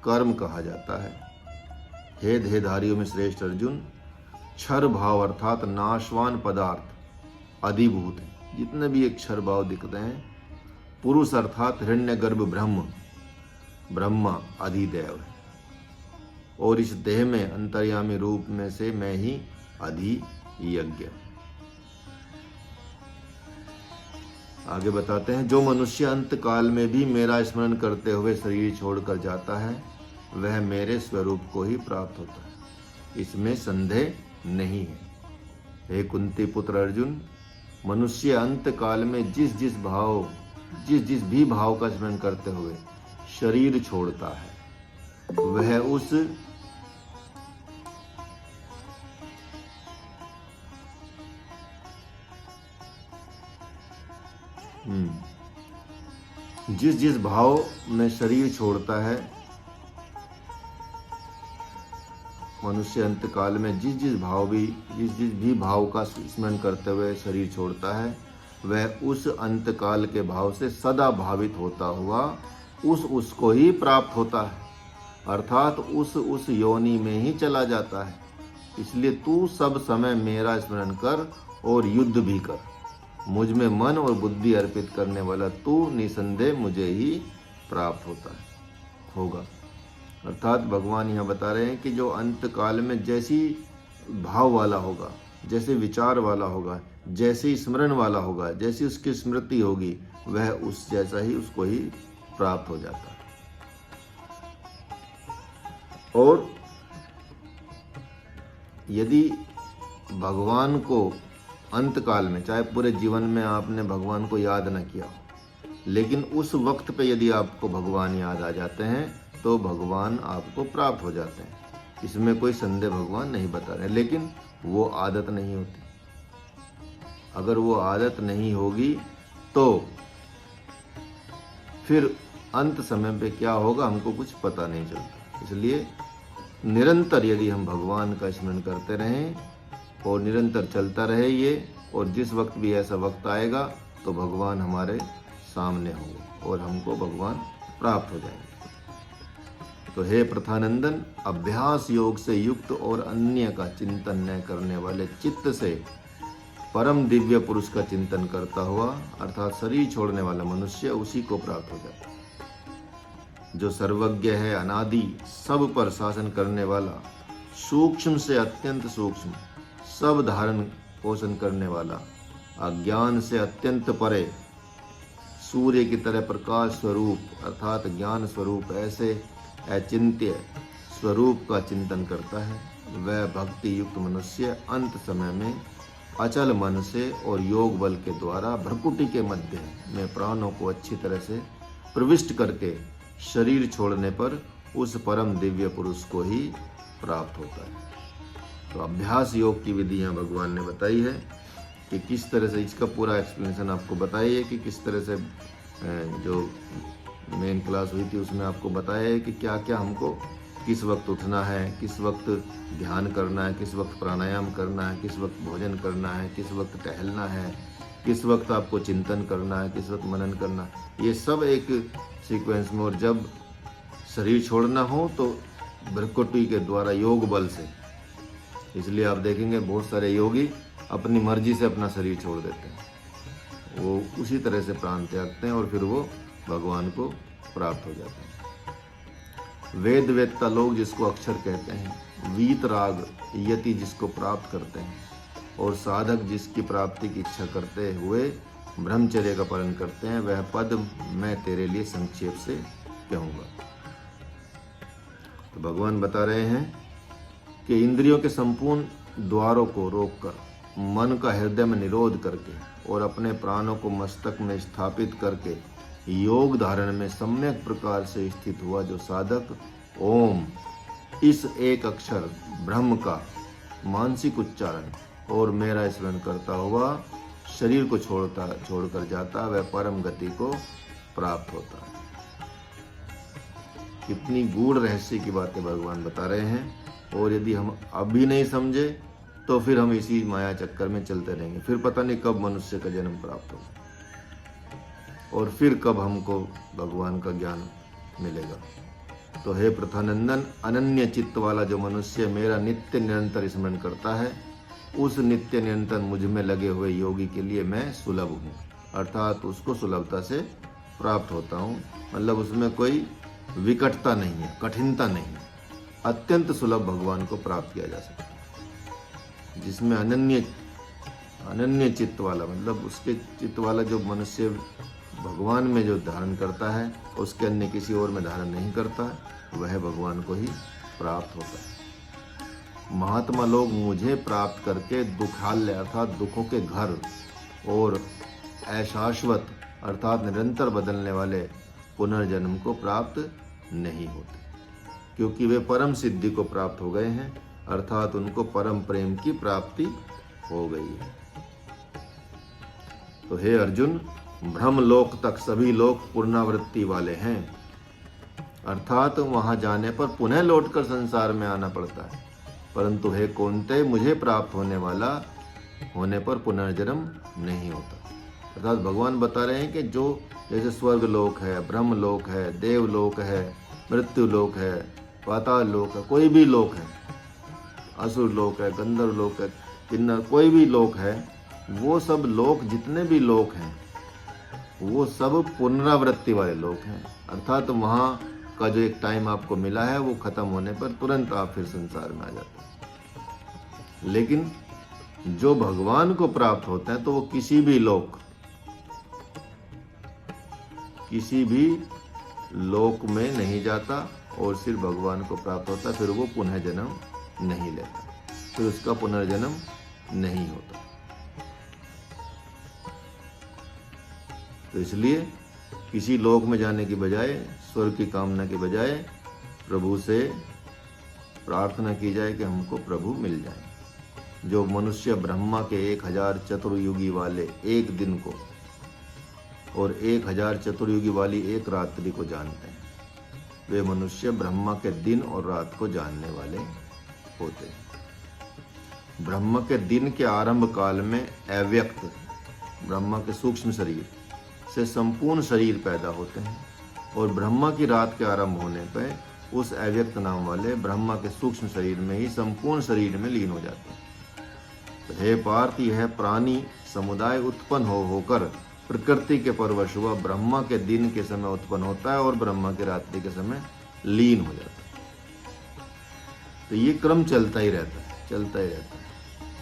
कर्म कहा जाता है। हे देहधारियों में श्रेष्ठ अर्जुन, क्षर भाव अर्थात नाशवान पदार्थ अधिभूत है। जितने भी एक क्षर भाव दिखते हैं, पुरुष अर्थात हिरण्यगर्भ ब्रह्मा अधिदैव है, और इस देह में अंतर्यामी रूप में से मैं ही अधियज्ञ। आगे बताते हैं, जो मनुष्य अंत काल में भी मेरा स्मरण करते हुए शरीर छोड़कर जाता है, वह मेरे स्वरूप को ही प्राप्त होता है, इसमें संदेह नहीं है। हे कुंती पुत्र अर्जुन, मनुष्य अंत काल में जिस जिस भी भाव का स्मरण करते हुए शरीर छोड़ता है, वह उस जिस भाव में शरीर छोड़ता है, मनुष्य अंत काल में जिस भी भाव का स्मरण करते हुए शरीर छोड़ता है, वह उस अंत काल के भाव से सदा भावित होता हुआ उसको ही प्राप्त होता है, अर्थात उस योनि में ही चला जाता है। इसलिए तू सब समय मेरा स्मरण कर और युद्ध भी कर। मुझ में मन और बुद्धि अर्पित करने वाला तू निसंदेह मुझे ही प्राप्त होगा। अर्थात भगवान यहाँ बता रहे हैं कि जो अंत काल में जैसी भाव वाला होगा, जैसे विचार वाला होगा, जैसे स्मरण वाला होगा, जैसी उसकी स्मृति होगी, वह उस जैसा ही उसको ही प्राप्त हो जाता है। और यदि भगवान को अंत काल में, चाहे पूरे जीवन में आपने भगवान को याद न किया हो, लेकिन उस वक्त पे यदि आपको भगवान याद आ जाते हैं, तो भगवान आपको प्राप्त हो जाते हैं। इसमें कोई संदेह भगवान नहीं बता रहे, लेकिन वो आदत नहीं होती। अगर वो आदत नहीं होगी तो फिर अंत समय पे क्या होगा हमको कुछ पता नहीं चलता। इसलिए निरंतर यदि हम भगवान का स्मरण करते रहें और निरंतर चलता रहे ये, और जिस वक्त भी ऐसा वक्त आएगा तो भगवान हमारे सामने होंगे और हमको भगवान प्राप्त हो जाएंगे। तो हे प्रथानंदन, अभ्यास योग से युक्त और अन्य का चिंतन न करने वाले चित्त से परम दिव्य पुरुष का चिंतन करता हुआ अर्थात शरीर छोड़ने वाला मनुष्य उसी को प्राप्त हो जाता है। जो सर्वज्ञ है, अनादि, सब पर शासन करने वाला, सूक्ष्म से अत्यंत सूक्ष्म, सब धारण पोषण करने वाला, अज्ञान से अत्यंत परे, सूर्य की तरह प्रकाश स्वरूप अर्थात ज्ञान स्वरूप ऐसे अचिंत्य स्वरूप का चिंतन करता है, वह भक्ति युक्त मनुष्य अंत समय में अचल मन से और योग बल के द्वारा भ्रकुटी के मध्य में प्राणों को अच्छी तरह से प्रविष्ट करके शरीर छोड़ने पर उस परम दिव्य पुरुष को ही प्राप्त होता है। तो अभ्यास योग की विधियां भगवान ने बताई है कि किस तरह से, इसका पूरा एक्सप्लेनेशन आपको बताइए कि किस तरह से जो मेन क्लास हुई थी उसमें आपको बताया है कि क्या क्या हमको किस वक्त उठना है, किस वक्त ध्यान करना है, किस वक्त प्राणायाम करना है, किस वक्त भोजन करना है, किस वक्त टहलना है, किस वक्त आपको चिंतन करना है, किस वक्त मनन करना है, ये सब एक सीक्वेंस में। और जब शरीर छोड़ना हो तो भ्रकुटी के द्वारा योग बल से, इसलिए आप देखेंगे बहुत सारे योगी अपनी मर्जी से अपना शरीर छोड़ देते हैं, वो उसी तरह से प्राण त्यागते हैं और फिर वो भगवान को प्राप्त हो जाते हैं। वेद वेदता लोग जिसको अक्षर कहते हैं, वीतराग यति जिसको प्राप्त करते हैं, और साधक जिसकी प्राप्ति की इच्छा करते हुए ब्रह्मचर्य का पालन करते हैं, वह पद मैं तेरे लिए संक्षेप से कहूँगा। तो भगवान बता रहे हैं कि इंद्रियों के संपूर्ण द्वारों को रोककर, मन का हृदय में निरोध करके और अपने प्राणों को मस्तक में स्थापित करके योग धारण में सम्यक प्रकार से स्थित हुआ जो साधक ओम, इस एक अक्षर ब्रह्म का मानसिक उच्चारण और मेरा स्मरण करता हुआ शरीर को छोड़कर जाता, वह परम गति को प्राप्त होता है। कितनी गूढ़ रहस्य की बातें भगवान बता रहे हैं, और यदि हम अभी नहीं समझे तो फिर हम इसी माया चक्कर में चलते रहेंगे, फिर पता नहीं कब मनुष्य का जन्म प्राप्त होगा और फिर कब हमको भगवान का ज्ञान मिलेगा। तो हे प्रथानंदन, अनन्य चित्त वाला जो मनुष्य मेरा नित्य निरंतर स्मरण करता है, उस नित्य निरंतर मुझ में लगे हुए योगी के लिए मैं सुलभ हूँ, अर्थात उसको सुलभता से प्राप्त होता हूँ। मतलब उसमें कोई विकटता नहीं है, कठिनता नहीं है, अत्यंत सुलभ भगवान को प्राप्त किया जा सकता है। जिसमें अनन्य चित्त वाला, मतलब उसके चित्त वाला जो मनुष्य भगवान में जो धारण करता है, उसके अन्य किसी और में धारण नहीं करता, वह भगवान को ही प्राप्त होता है। महात्मा लोग मुझे प्राप्त करके दुखालय अर्थात दुखों के घर और अशाश्वत अर्थात निरंतर बदलने वाले पुनर्जन्म को प्राप्त नहीं होते, क्योंकि वे परम सिद्धि को प्राप्त हो गए हैं, अर्थात उनको परम प्रेम की प्राप्ति हो गई है। तो हे अर्जुन, ब्रह्मलोक तक सभी लोग पुनरावृत्ति वाले हैं, अर्थात वहां जाने पर पुनः लौटकर संसार में आना पड़ता है, परंतु हे कौन्तेय, मुझे प्राप्त होने पर पुनर्जन्म नहीं होता। अर्थात भगवान बता रहे हैं कि जो जैसे स्वर्ग लोक है, ब्रह्म लोक है, देव लोक है, मृत्यु लोक है, पाताल लोक है, कोई भी लोक है, असुर लोक है, गंधर्व लोक है, किन्नर, कोई भी लोक है, वो सब लोक जितने भी लोक हैं वो सब पुनरावृत्ति वाले लोक हैं। अर्थात वहाँ का जो एक टाइम आपको मिला है वो खत्म होने पर तुरंत आप फिर संसार में आ जाते हैं। लेकिन जो भगवान को प्राप्त होते हैं तो वो किसी भी लोक में नहीं जाता और सिर्फ भगवान को प्राप्त होता, फिर वो पुनः जन्म नहीं लेता, फिर उसका पुनर्जन्म नहीं होता। तो इसलिए किसी लोक में जाने की बजाय, स्वर्ग की कामना के बजाय प्रभु से प्रार्थना की जाए कि हमको प्रभु मिल जाए। जो मनुष्य ब्रह्मा के 1000 चतुर्युगी वाले एक दिन को और 1000 चतुर्युगी वाली एक रात्रि को जानते हैं, वे मनुष्य ब्रह्मा के दिन और रात को जानने वाले होते हैं। ब्रह्मा के दिन के आरंभ काल में अव्यक्त ब्रह्मा के सूक्ष्म शरीर से संपूर्ण शरीर पैदा होते हैं, और ब्रह्मा की रात के आरंभ होने पर उस अव्यक्त नाम वाले ब्रह्मा के सूक्ष्म शरीर में ही संपूर्ण शरीर में लीन हो जाते हैं। तो हे पार्थ, यह प्राणी समुदाय उत्पन्न होकर प्रकृति के परवश हुआ ब्रह्मा के दिन के समय उत्पन्न होता है और ब्रह्मा के रात्रि के समय लीन हो जाता है। तो ये क्रम चलता ही रहता है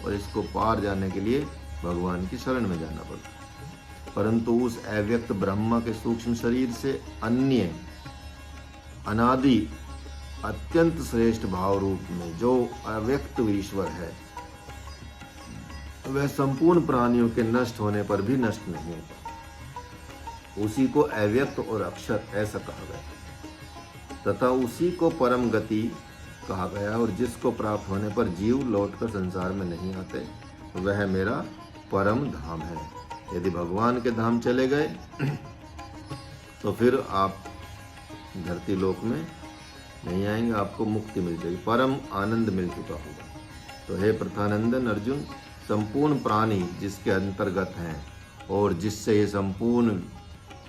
और इसको पार जाने के लिए भगवान की शरण में जाना पड़ता है। परंतु उस अव्यक्त ब्रह्मा के सूक्ष्म शरीर से अन्य अनादि अत्यंत श्रेष्ठ भाव रूप में जो अव्यक्त ईश्वर है, वह संपूर्ण प्राणियों के नष्ट होने पर भी नष्ट नहीं होता। उसी को अव्यक्त और अक्षर ऐसा कहा गया तथा उसी को परम गति कहा गया, और जिसको प्राप्त होने पर जीव लौटकर संसार में नहीं आते, वह मेरा परम धाम है। यदि भगवान के धाम चले गए तो फिर आप धरती लोक में नहीं आएंगे, आपको मुक्ति मिल जाएगी, परम आनंद मिल चुका होगा। तो हे प्रथानंदन अर्जुन, संपूर्ण प्राणी जिसके अंतर्गत हैं और जिससे ये संपूर्ण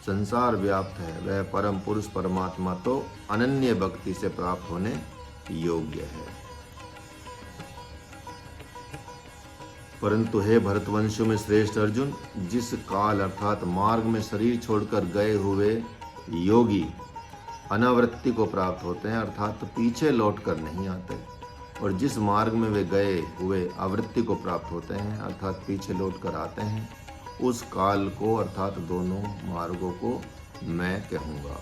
संसार व्याप्त है, वह परम पुरुष परमात्मा तो अनन्य भक्ति से प्राप्त होने योग्य है। परंतु हे भरतवंशों में श्रेष्ठ अर्जुन, जिस काल अर्थात मार्ग में शरीर छोड़कर गए हुए योगी अनावृत्ति को प्राप्त होते हैं, अर्थात पीछे लौटकर नहीं आते, और जिस मार्ग में वे गए हुए आवृत्ति को प्राप्त होते हैं, अर्थात पीछे लौटकर आते हैं, उस काल को अर्थात दोनों मार्गों को मैं कहूँगा।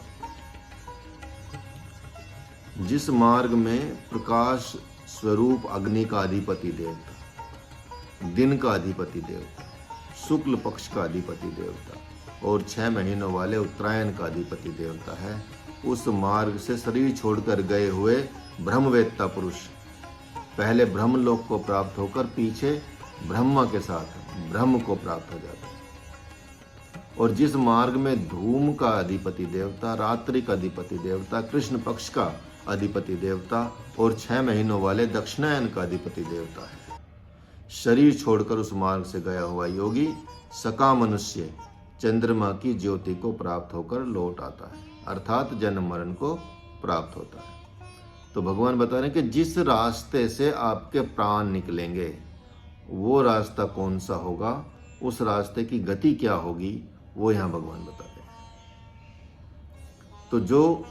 जिस मार्ग में प्रकाश स्वरूप अग्नि का अधिपति देवता, दिन का अधिपति देवता, शुक्ल पक्ष का अधिपति देवता और 6 महीनों वाले उत्तरायण का अधिपति देवता है, उस मार्ग से शरीर छोड़कर गए हुए ब्रह्मवेत्ता पुरुष पहले ब्रह्मलोक को प्राप्त होकर पीछे ब्रह्मा के साथ ब्रह्म को प्राप्त हो जाता है। और जिस मार्ग में धूम का अधिपति देवता, रात्रि का अधिपति देवता, कृष्ण पक्ष का अधिपति देवता और 6 महीनों वाले दक्षिणायन का अधिपति देवता है, शरीर छोड़कर उस मार्ग से गया हुआ योगी सका मनुष्य चंद्रमा की ज्योति को प्राप्त होकर लौट आता है, अर्थात जन्म मरण को प्राप्त होता है। तो भगवान बता रहे हैं कि जिस रास्ते से आपके प्राण निकलेंगे वो रास्ता कौन सा होगा, उस रास्ते की गति क्या होगी, वो यहाँ भगवान बता रहे हैं। तो जो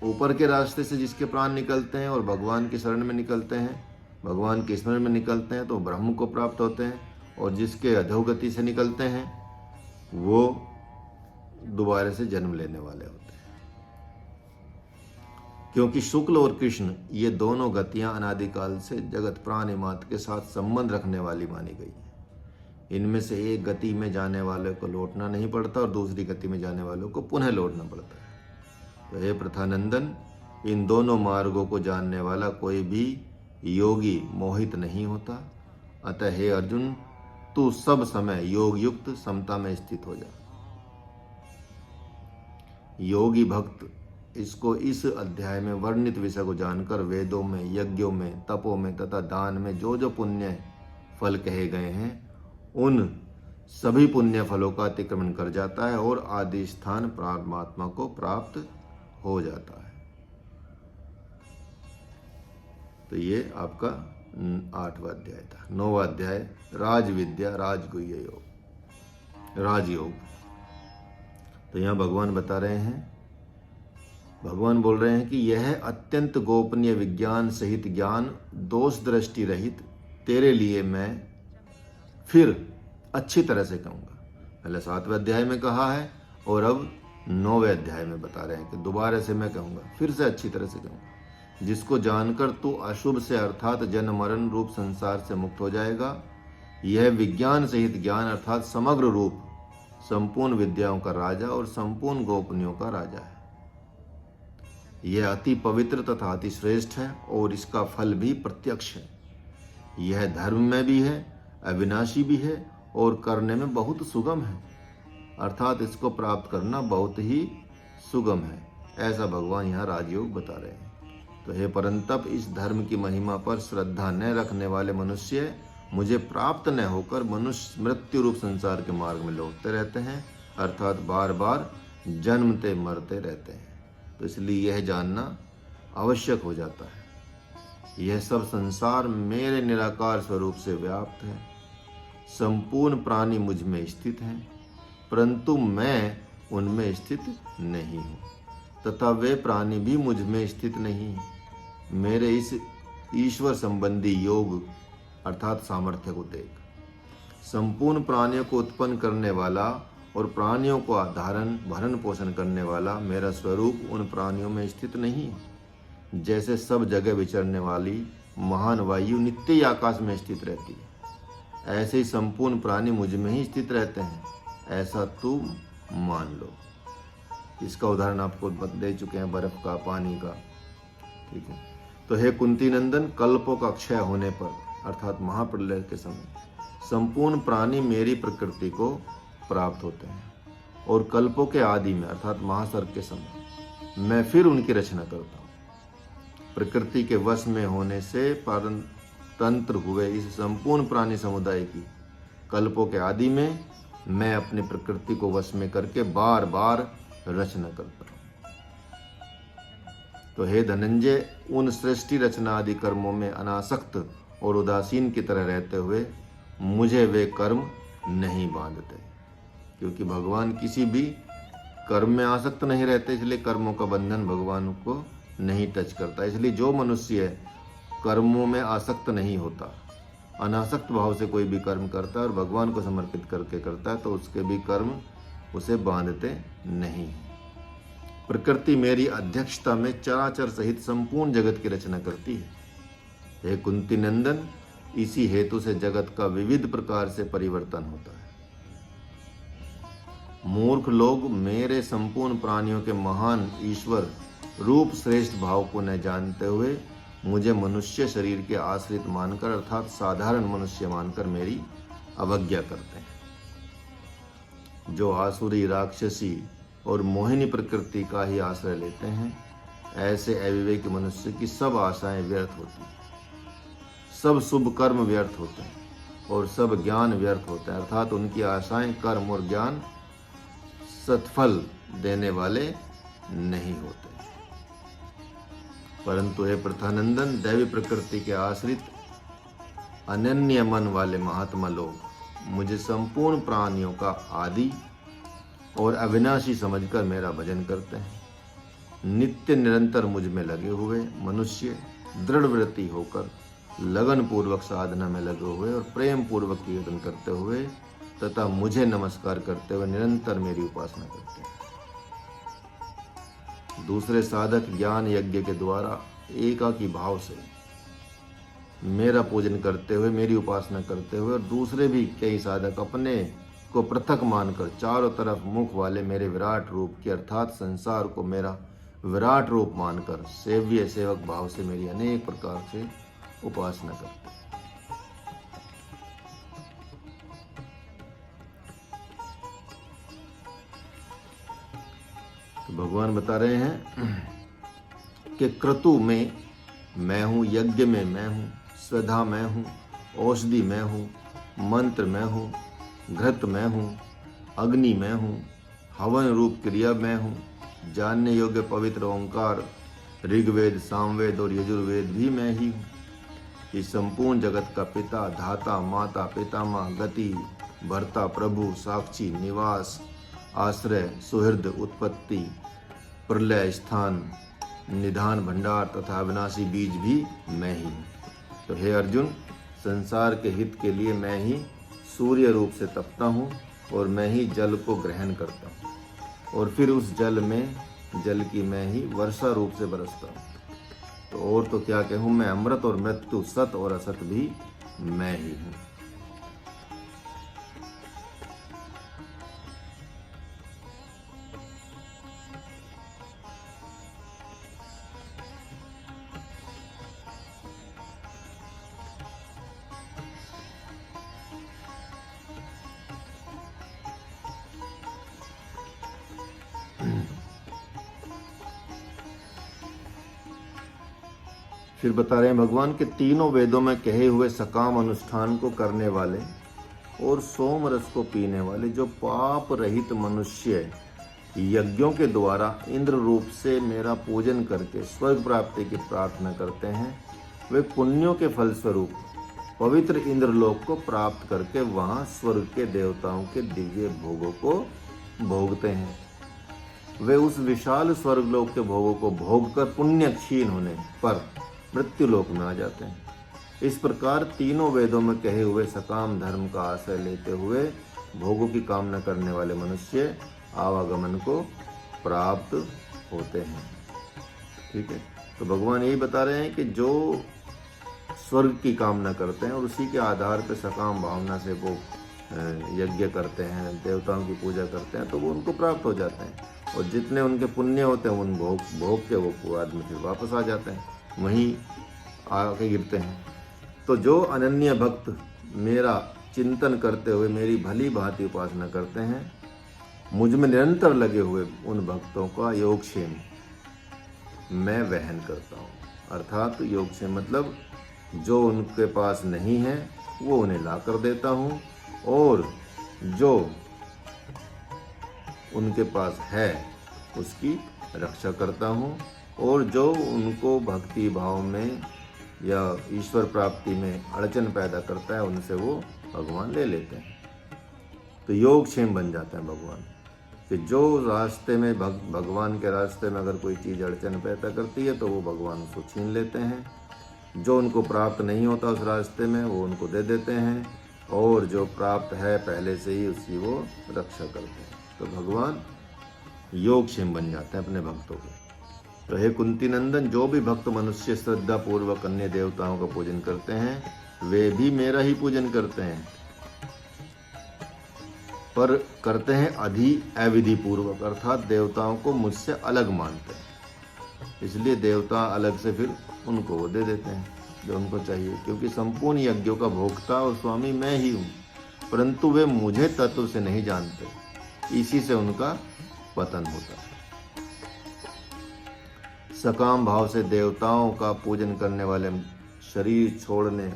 ऊपर के रास्ते से जिसके प्राण निकलते हैं और भगवान की शरण में निकलते हैं, भगवान के स्मरण में निकलते हैं, तो ब्रह्म को प्राप्त होते हैं, और जिसके अधोगति से निकलते हैं वो दोबारा से जन्म लेने वाले होते हैं। क्योंकि शुक्ल और कृष्ण ये दोनों गतियां अनादिकाल से जगत प्राणी मात्र के साथ संबंध रखने वाली मानी गई हैं। इनमें से एक गति में जाने वाले को लौटना नहीं पड़ता और दूसरी गति में जाने वालों को पुनः लौटना पड़ता है। तो हे प्रथानंदन, इन दोनों मार्गों को जानने वाला कोई भी योगी मोहित नहीं होता। अतः हे अर्जुन, तू सब समय योग युक्त समता में स्थित हो जा। योगी भक्त इसको इस अध्याय में वर्णित विषय को जानकर वेदों में, यज्ञों में, तपों में तथा दान में जो जो पुण्य फल कहे गए हैं, उन सभी पुण्य फलों का अतिक्रमण कर जाता है और आदि स्थान परमात्मा को प्राप्त हो जाता है। तो ये आपका 8वां अध्याय था। 9वां अध्याय राजविद्या राजगुह्य योग, राजयोग। तो यहाँ भगवान बता रहे हैं, भगवान बोल रहे हैं कि यह अत्यंत गोपनीय विज्ञान सहित ज्ञान दोष दृष्टि रहित तेरे लिए मैं फिर अच्छी तरह से कहूँगा। पहले 7वें अध्याय में कहा है और अब 9वें अध्याय में बता रहे हैं कि दोबारा से मैं कहूँगा, फिर से अच्छी तरह से कहूँगा, जिसको जानकर तू अशुभ से अर्थात जन्म मरण रूप संसार से मुक्त हो जाएगा। यह विज्ञान सहित ज्ञान अर्थात समग्र रूप संपूर्ण विद्याओं का राजा और संपूर्ण गोपनीयों का राजा है। यह अति पवित्र तथा अति श्रेष्ठ है और इसका फल भी प्रत्यक्ष है। यह धर्म में भी है, अविनाशी भी है और करने में बहुत सुगम है, अर्थात इसको प्राप्त करना बहुत ही सुगम है। ऐसा भगवान यहाँ राजयोग बता रहे हैं। तो हे परंतप, इस धर्म की महिमा पर श्रद्धा न रखने वाले मनुष्य मुझे प्राप्त न होकर मनुष्य मृत्यु रूप संसार के मार्ग में लौटते रहते हैं, अर्थात बार बार जन्मते मरते रहते हैं। तो इसलिए यह जानना आवश्यक हो जाता है। यह सब संसार मेरे निराकार स्वरूप से व्याप्त है। संपूर्ण प्राणी मुझ में स्थित हैं, परंतु मैं उनमें स्थित नहीं हूँ, तथा वे प्राणी भी मुझ में स्थित नहीं। मेरे इस ईश्वर संबंधी योग अर्थात सामर्थ्य को देख। संपूर्ण प्राणियों को उत्पन्न करने वाला और प्राणियों को धारण भरण पोषण करने वाला मेरा स्वरूप उन प्राणियों में स्थित नहीं है। जैसे सब जगह विचरने वाली महान वायु नित्य ही आकाश में स्थित रहती है, ऐसे ही संपूर्ण प्राणी मुझ में ही स्थित रहते हैं, ऐसा तुम मान लो। इसका उदाहरण आपको दे चुके हैं, बर्फ का, पानी का। ठीक है। तो हे कुंती नंदन, कल्पों का क्षय होने पर अर्थात महाप्रलय के समय संपूर्ण प्राणी मेरी प्रकृति को प्राप्त होते हैं, और कल्पों के आदि में अर्थात महासर्ग के समय मैं फिर उनकी रचना करता हूँ। प्रकृति के वश में होने से परतंत्र हुए इस संपूर्ण प्राणी समुदाय की कल्पों के आदि में मैं अपनी प्रकृति को वश में करके बार बार रचना करता हूँ। तो हे धनंजय, उन सृष्टि रचना आदि कर्मों में अनासक्त और उदासीन की तरह रहते हुए मुझे वे कर्म नहीं बांधते, क्योंकि भगवान किसी भी कर्म में आसक्त नहीं रहते, इसलिए कर्मों का बंधन भगवान को नहीं टच करता। इसलिए जो मनुष्य कर्मों में आसक्त नहीं होता, अनासक्त भाव से कोई भी कर्म करता है और भगवान को समर्पित करके करता है, तो उसके भी कर्म उसे बांधते नहीं। प्रकृति मेरी अध्यक्षता में चराचर सहित संपूर्ण जगत की रचना करती है। हे कुंती नंदन, इसी हेतु से जगत का विविध प्रकार से परिवर्तन होता है। मूर्ख लोग मेरे संपूर्ण प्राणियों के महान ईश्वर रूप श्रेष्ठ भाव को न जानते हुए मुझे मनुष्य शरीर के आश्रित मानकर अर्थात साधारण मनुष्य मानकर मेरी अवज्ञा करते हैं। जो आसुरी, राक्षसी और मोहिनी प्रकृति का ही आश्रय लेते हैं, ऐसे अविवेकी मनुष्य की सब आशाएं व्यर्थ होती हैं, सब शुभ कर्म व्यर्थ होते हैं और सब ज्ञान व्यर्थ होता है। अर्थात उनकी आशाएं, कर्म और ज्ञान सत्फल देने वाले नहीं होते। परंतु हे प्रथानंदन, दैवी प्रकृति के आश्रित अनन्य मन वाले महात्मा लोग मुझे संपूर्ण प्राणियों का आदि और अविनाशी समझकर मेरा भजन करते हैं। नित्य निरंतर मुझ में लगे हुए मनुष्य दृढ़ व्रती होकर लगन पूर्वक साधना में लगे हुए और प्रेम पूर्वक कीर्तन करते हुए तथा मुझे नमस्कार करते हुए निरंतर मेरी उपासना करते हैं। दूसरे साधक ज्ञान यज्ञ के द्वारा एकाकी भाव से मेरा पूजन करते हुए, मेरी उपासना करते हुए, और दूसरे भी कई साधक अपने को पृथक मानकर चारों तरफ मुख वाले मेरे विराट रूप की अर्थात संसार को मेरा विराट रूप मानकर सेव्य सेवक भाव से मेरी अनेक प्रकार से उपासना करते हैं। तो भगवान बता रहे हैं कि क्रतु में मैं हूँ, यज्ञ में मैं हूँ, स्वधा मैं हूँ, औषधि मैं हूँ, मंत्र मैं हूँ, घृत मैं हूँ, अग्नि मैं हूँ, हवन रूप क्रिया मैं हूँ, जानने योग्य पवित्र ओंकार, ऋग्वेद, सामवेद और यजुर्वेद भी मैं ही हूँ। इस संपूर्ण जगत का पिता, धाता, माता, पितामह, गति, भर्ता, प्रभु, साक्षी, निवास, आश्रय, सुहृद, उत्पत्ति, प्रलय, स्थान, निधान, भंडार तथा अविनाशी बीज भी मैं ही हूँ। तो हे अर्जुन, संसार के हित के लिए मैं ही सूर्य रूप से तपता हूँ और मैं ही जल को ग्रहण करता हूँ और फिर उस जल में जल की मैं ही वर्षा रूप से बरसता हूँ। तो और तो क्या कहूँ, मैं अमृत और मृत्यु, सत और असत भी मैं ही हूँ। फिर बता रहे हैं भगवान के तीनों वेदों में कहे हुए सकाम अनुष्ठान को करने वाले और सोम रस को पीने वाले जो पाप रहित मनुष्य यज्ञों के द्वारा इंद्र रूप से मेरा पूजन करके स्वर्ग प्राप्ति की प्रार्थना करते हैं, वे पुण्यों के फलस्वरूप पवित्र इंद्रलोक को प्राप्त करके वहां स्वर्ग के देवताओं के दिव्य भोगों को भोगते हैं। वे उस विशाल स्वर्गलोक के भोगों को भोगकर पुण्य क्षीण होने पर मृत्युलोक में आ जाते हैं। इस प्रकार तीनों वेदों में कहे हुए सकाम धर्म का आश्रय लेते हुए भोगों की कामना करने वाले मनुष्य आवागमन को प्राप्त होते हैं। ठीक है, तो भगवान यही बता रहे हैं कि जो स्वर्ग की कामना करते हैं और उसी के आधार पर सकाम भावना से वो यज्ञ करते हैं, देवताओं की पूजा करते हैं, तो वो उनको प्राप्त हो जाते हैं। और जितने उनके पुण्य होते हैं उन भोग के वो आदमी फिर वापस आ जाते हैं, वहीं आके गिरते हैं। तो जो अनन्य भक्त मेरा चिंतन करते हुए मेरी भली भांति उपासना करते हैं, मुझ में निरंतर लगे हुए उन भक्तों का योगक्षेम मैं वहन करता हूँ। अर्थात योगक्षेम मतलब जो उनके पास नहीं है वो उन्हें ला कर देता हूँ, और जो उनके पास है उसकी रक्षा करता हूँ, और जो उनको भक्ति भाव में या ईश्वर प्राप्ति में अड़चन पैदा करता है उनसे वो भगवान ले लेते हैं। तो योगक्षेम बन जाता है भगवान कि जो रास्ते में भगवान के रास्ते में अगर कोई चीज़ अड़चन पैदा करती है तो वो भगवान उसको छीन लेते हैं। जो उनको प्राप्त नहीं होता उस रास्ते में वो उनको दे देते हैं, और जो प्राप्त है पहले से ही उसकी वो रक्षा करते हैं। तो भगवान योगक्षेम बन जाते हैं अपने भक्तों के। तो हे कुंती नंदन, जो भी भक्त मनुष्य श्रद्धा पूर्वक अन्य देवताओं का पूजन करते हैं वे भी मेरा ही पूजन करते हैं, पर करते हैं अविधि पूर्वक, अर्थात देवताओं को मुझसे अलग मानते हैं। इसलिए देवता अलग से फिर उनको वो दे देते हैं जो उनको चाहिए, क्योंकि संपूर्ण यज्ञों का भोक्ता और स्वामी मैं ही हूँ, परंतु वे मुझे तत्व से नहीं जानते, इसी से उनका पतन होता है। सकाम भाव से देवताओं का पूजन करने वाले शरीर छोड़ने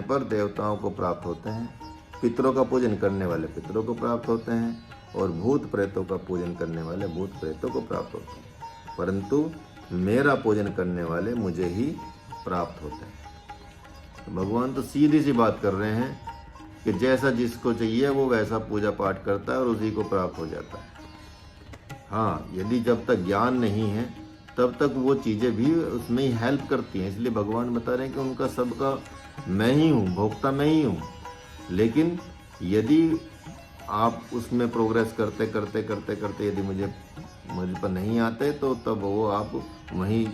पर देवताओं को प्राप्त होते हैं। पितरों का पूजन करने वाले पितरों को प्राप्त होते हैं, और भूत प्रेतों का पूजन करने वाले भूत प्रेतों को प्राप्त होते हैं, परंतु मेरा पूजन करने वाले मुझे ही प्राप्त होते हैं। तो भगवान तो सीधी सी बात कर रहे हैं कि जैसा जिसको चाहिए वो वैसा पूजा पाठ करता है और उसी को प्राप्त हो जाता है। हाँ, यदि जब तक ज्ञान नहीं है तब तक वो चीज़ें भी उसमें ही हेल्प करती हैं। इसलिए भगवान बता रहे हैं कि उनका सबका मैं ही हूँ, भोक्ता मैं ही हूँ। लेकिन यदि आप उसमें प्रोग्रेस करते करते यदि मुझ पर नहीं आते तो तब वो आप वहीं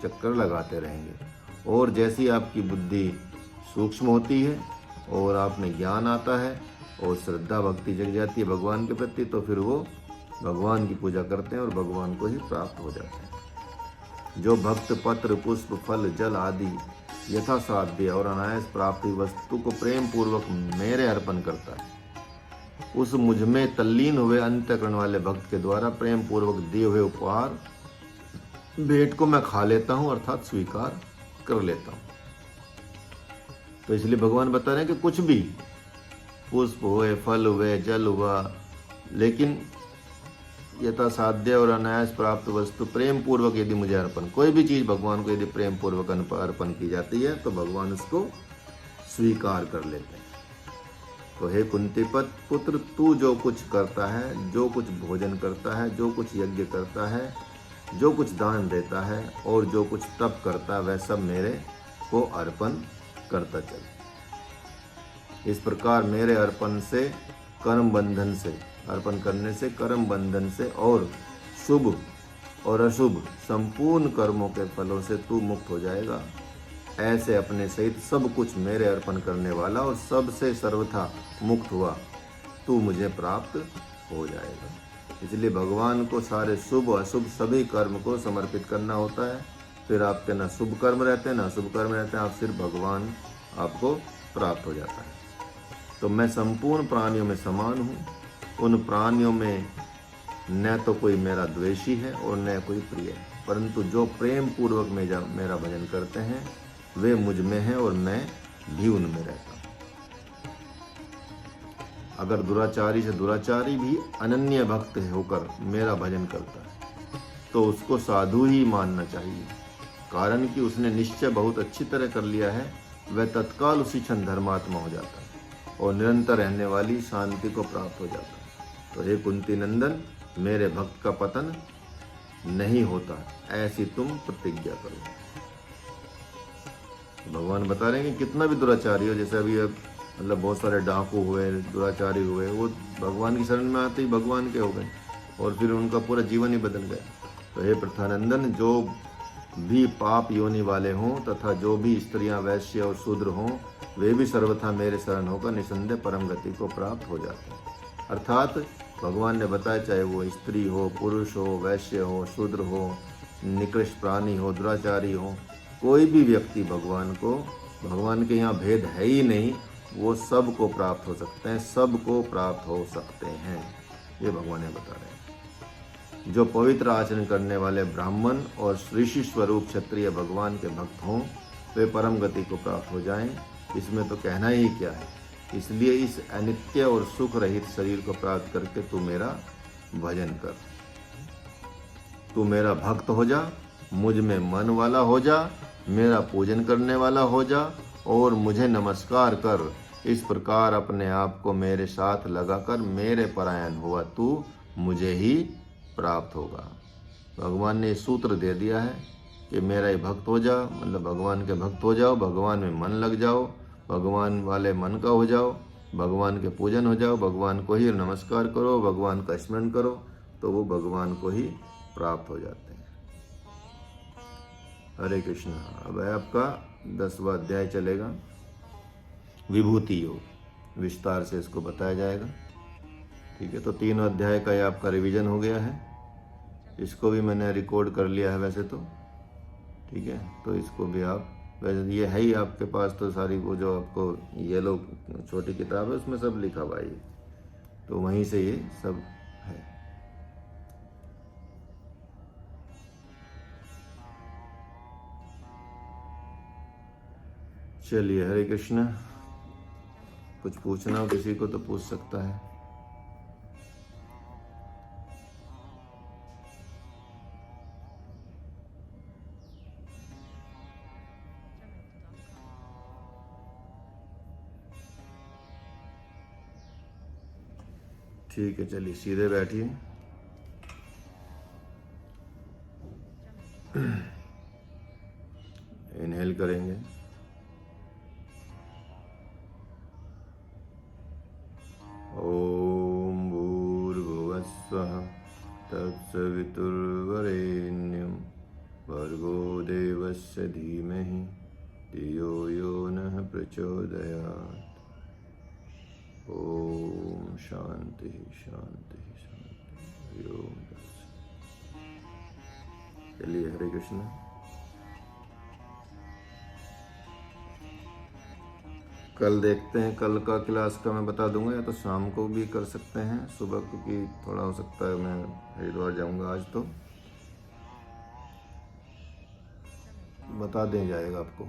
चक्कर लगाते रहेंगे। और जैसी आपकी बुद्धि सूक्ष्म होती है और आप में ज्ञान आता है और श्रद्धा भक्ति जग जाती है भगवान के प्रति, तो फिर वो भगवान की पूजा करते हैं और भगवान को ही प्राप्त हो जाते हैं। जो भक्त पत्र पुष्प फल जल आदि यथासाध्य और अनायास प्राप्ति वस्तु को प्रेम पूर्वक मेरे अर्पण करता है, उस मुझ में तल्लीन हुए अंतःकरण वाले भक्त के द्वारा प्रेम पूर्वक दिए हुए उपहार भेंट को मैं खा लेता हूँ, अर्थात स्वीकार कर लेता हूँ। तो इसलिए भगवान बता रहे हैं कि कुछ भी पुष्प हुए, फल हुए, जल हुआ, लेकिन यथासाध्य और अनायास प्राप्त वस्तु प्रेम पूर्वक यदि मुझे अर्पण, कोई भी चीज़ भगवान को यदि प्रेम पूर्वक अर्पण की जाती है तो भगवान उसको स्वीकार कर लेते हैं। तो हे कुंती पुत्र, तू जो कुछ करता है, जो कुछ भोजन करता है, जो कुछ यज्ञ करता है, जो कुछ दान देता है और जो कुछ तप करता है, वह सब मेरे को अर्पण करता चल। इस प्रकार मेरे अर्पण करने से कर्म बंधन से और शुभ और अशुभ संपूर्ण कर्मों के फलों से तू मुक्त हो जाएगा। ऐसे अपने सहित सब कुछ मेरे अर्पण करने वाला और सबसे सर्वथा मुक्त हुआ तू मुझे प्राप्त हो जाएगा। इसलिए भगवान को सारे शुभ अशुभ सभी कर्म को समर्पित करना होता है। फिर आपके ना शुभ कर्म रहते हैं ना अशुभ कर्म रहते हैं, आप सिर्फ भगवान आपको प्राप्त हो जाता है। तो मैं संपूर्ण प्राणियों में समान हूँ। उन प्राणियों में न तो कोई मेरा द्वेषी है और न कोई प्रिय है, परंतु जो प्रेम पूर्वक मेरा भजन करते हैं वे मुझ में हैं और मैं भी उनमें रहता हूँ। अगर दुराचारी से दुराचारी भी अनन्य भक्त होकर मेरा भजन करता है तो उसको साधु ही मानना चाहिए, कारण कि उसने निश्चय बहुत अच्छी तरह कर लिया है। वह तत्काल उसी क्षण धर्मात्मा हो जाता है और निरंतर रहने वाली शांति को प्राप्त हो जाता है। तो हे कुंती नंदन, मेरे भक्त का पतन नहीं होता, ऐसी तुम प्रतिज्ञा करो। भगवान बता रहे हैं कि कितना भी दुराचारी हो, जैसे अभी मतलब बहुत सारे डाकू हुए, दुराचारी हुए, वो भगवान की शरण में आते ही भगवान के हो गए और फिर उनका पूरा जीवन ही बदल गया। तो हे प्रथानंदन, जो भी पाप योनि वाले हों तथा जो भी स्त्रियां वैश्य और शूद्र हों, वे भी सर्वथा मेरे शरण होकर निसंदेह परम गति को प्राप्त हो जाते हैं। अर्थात भगवान ने बताया, चाहे वो स्त्री हो, पुरुष हो, वैश्य हो, शूद्र हो, निकृष्ट प्राणी हो, दुराचारी हो, कोई भी व्यक्ति भगवान के यहाँ भेद है ही नहीं, वो सब को प्राप्त हो सकते हैं, सब को प्राप्त हो सकते हैं, ये भगवान ने बता रहे हैं। जो पवित्र आचरण करने वाले ब्राह्मण और ऋषि स्वरूप क्षत्रिय भगवान के भक्त हों, वे परम गति को प्राप्त हो जाएं, इसमें तो कहना ही क्या है। इसलिए इस अनित्य और सुख रहित शरीर को प्राप्त करके तू मेरा भजन कर, तू मेरा भक्त हो जा, मुझ में मन वाला हो जा, मेरा पूजन करने वाला हो जा और मुझे नमस्कार कर। इस प्रकार अपने आप को मेरे साथ लगाकर मेरे परायण हुआ तू मुझे ही प्राप्त होगा। भगवान ने सूत्र दे दिया है कि मेरा ही भक्त हो जा, मतलब भगवान के भक्त हो जाओ, भगवान में मन लग जाओ, भगवान वाले मन का हो जाओ, भगवान के पूजन हो जाओ, भगवान को ही नमस्कार करो, भगवान का स्मरण करो, तो वो भगवान को ही प्राप्त हो जाते हैं। हरे कृष्ण। अब है आपका 10वां अध्याय चलेगा, विभूति योग, विस्तार से इसको बताया जाएगा। ठीक है, तो 3 अध्याय का ये आपका रिवीजन हो गया है। इसको भी मैंने रिकॉर्ड कर लिया है वैसे तो, ठीक है, तो इसको भी आप, वैसे ये है ही आपके पास तो सारी, वो जो आपको ये लोग छोटी किताब है उसमें सब लिखा हुआ है, तो वहीं से ये सब है। चलिए, हरे कृष्ण। कुछ पूछना हो किसी को तो पूछ सकता है। ठीक है, चलिए सीधे बैठिए। इनहेल करेंगे, ओम भूर्भुवस्वः तत्सवितुर्वरेण्यं भर्गो देवस्य धीमहि धियो यो नः प्रचोदयात्। ओम शांति शांति शांति। ओम। चलिए, हरे कृष्ण। कल देखते हैं, कल का क्लास का मैं बता दूंगा, या तो शाम को भी कर सकते हैं, सुबह, क्योंकि थोड़ा हो सकता है मैं हरिद्वार जाऊंगा आज, तो बता दें जाएगा आपको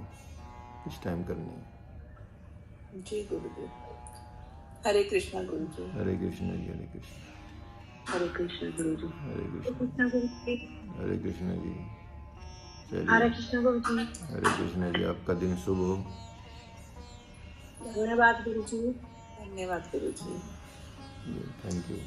किस टाइम करनी है। जी गुरु जी। हरे कृष्णा गुरु जी। हरे कृष्ण जी। हरे कृष्ण। हरे कृष्ण गुरु जी। हरे कृष्ण। गुरु जी। हरे कृष्ण जी। हरे चलिए, कृष्ण गुरु जी। हरे कृष्ण जी। आपका दिन शुभ हो। धन्यवाद गुरु जी। धन्यवाद गुरु जी। Thank you.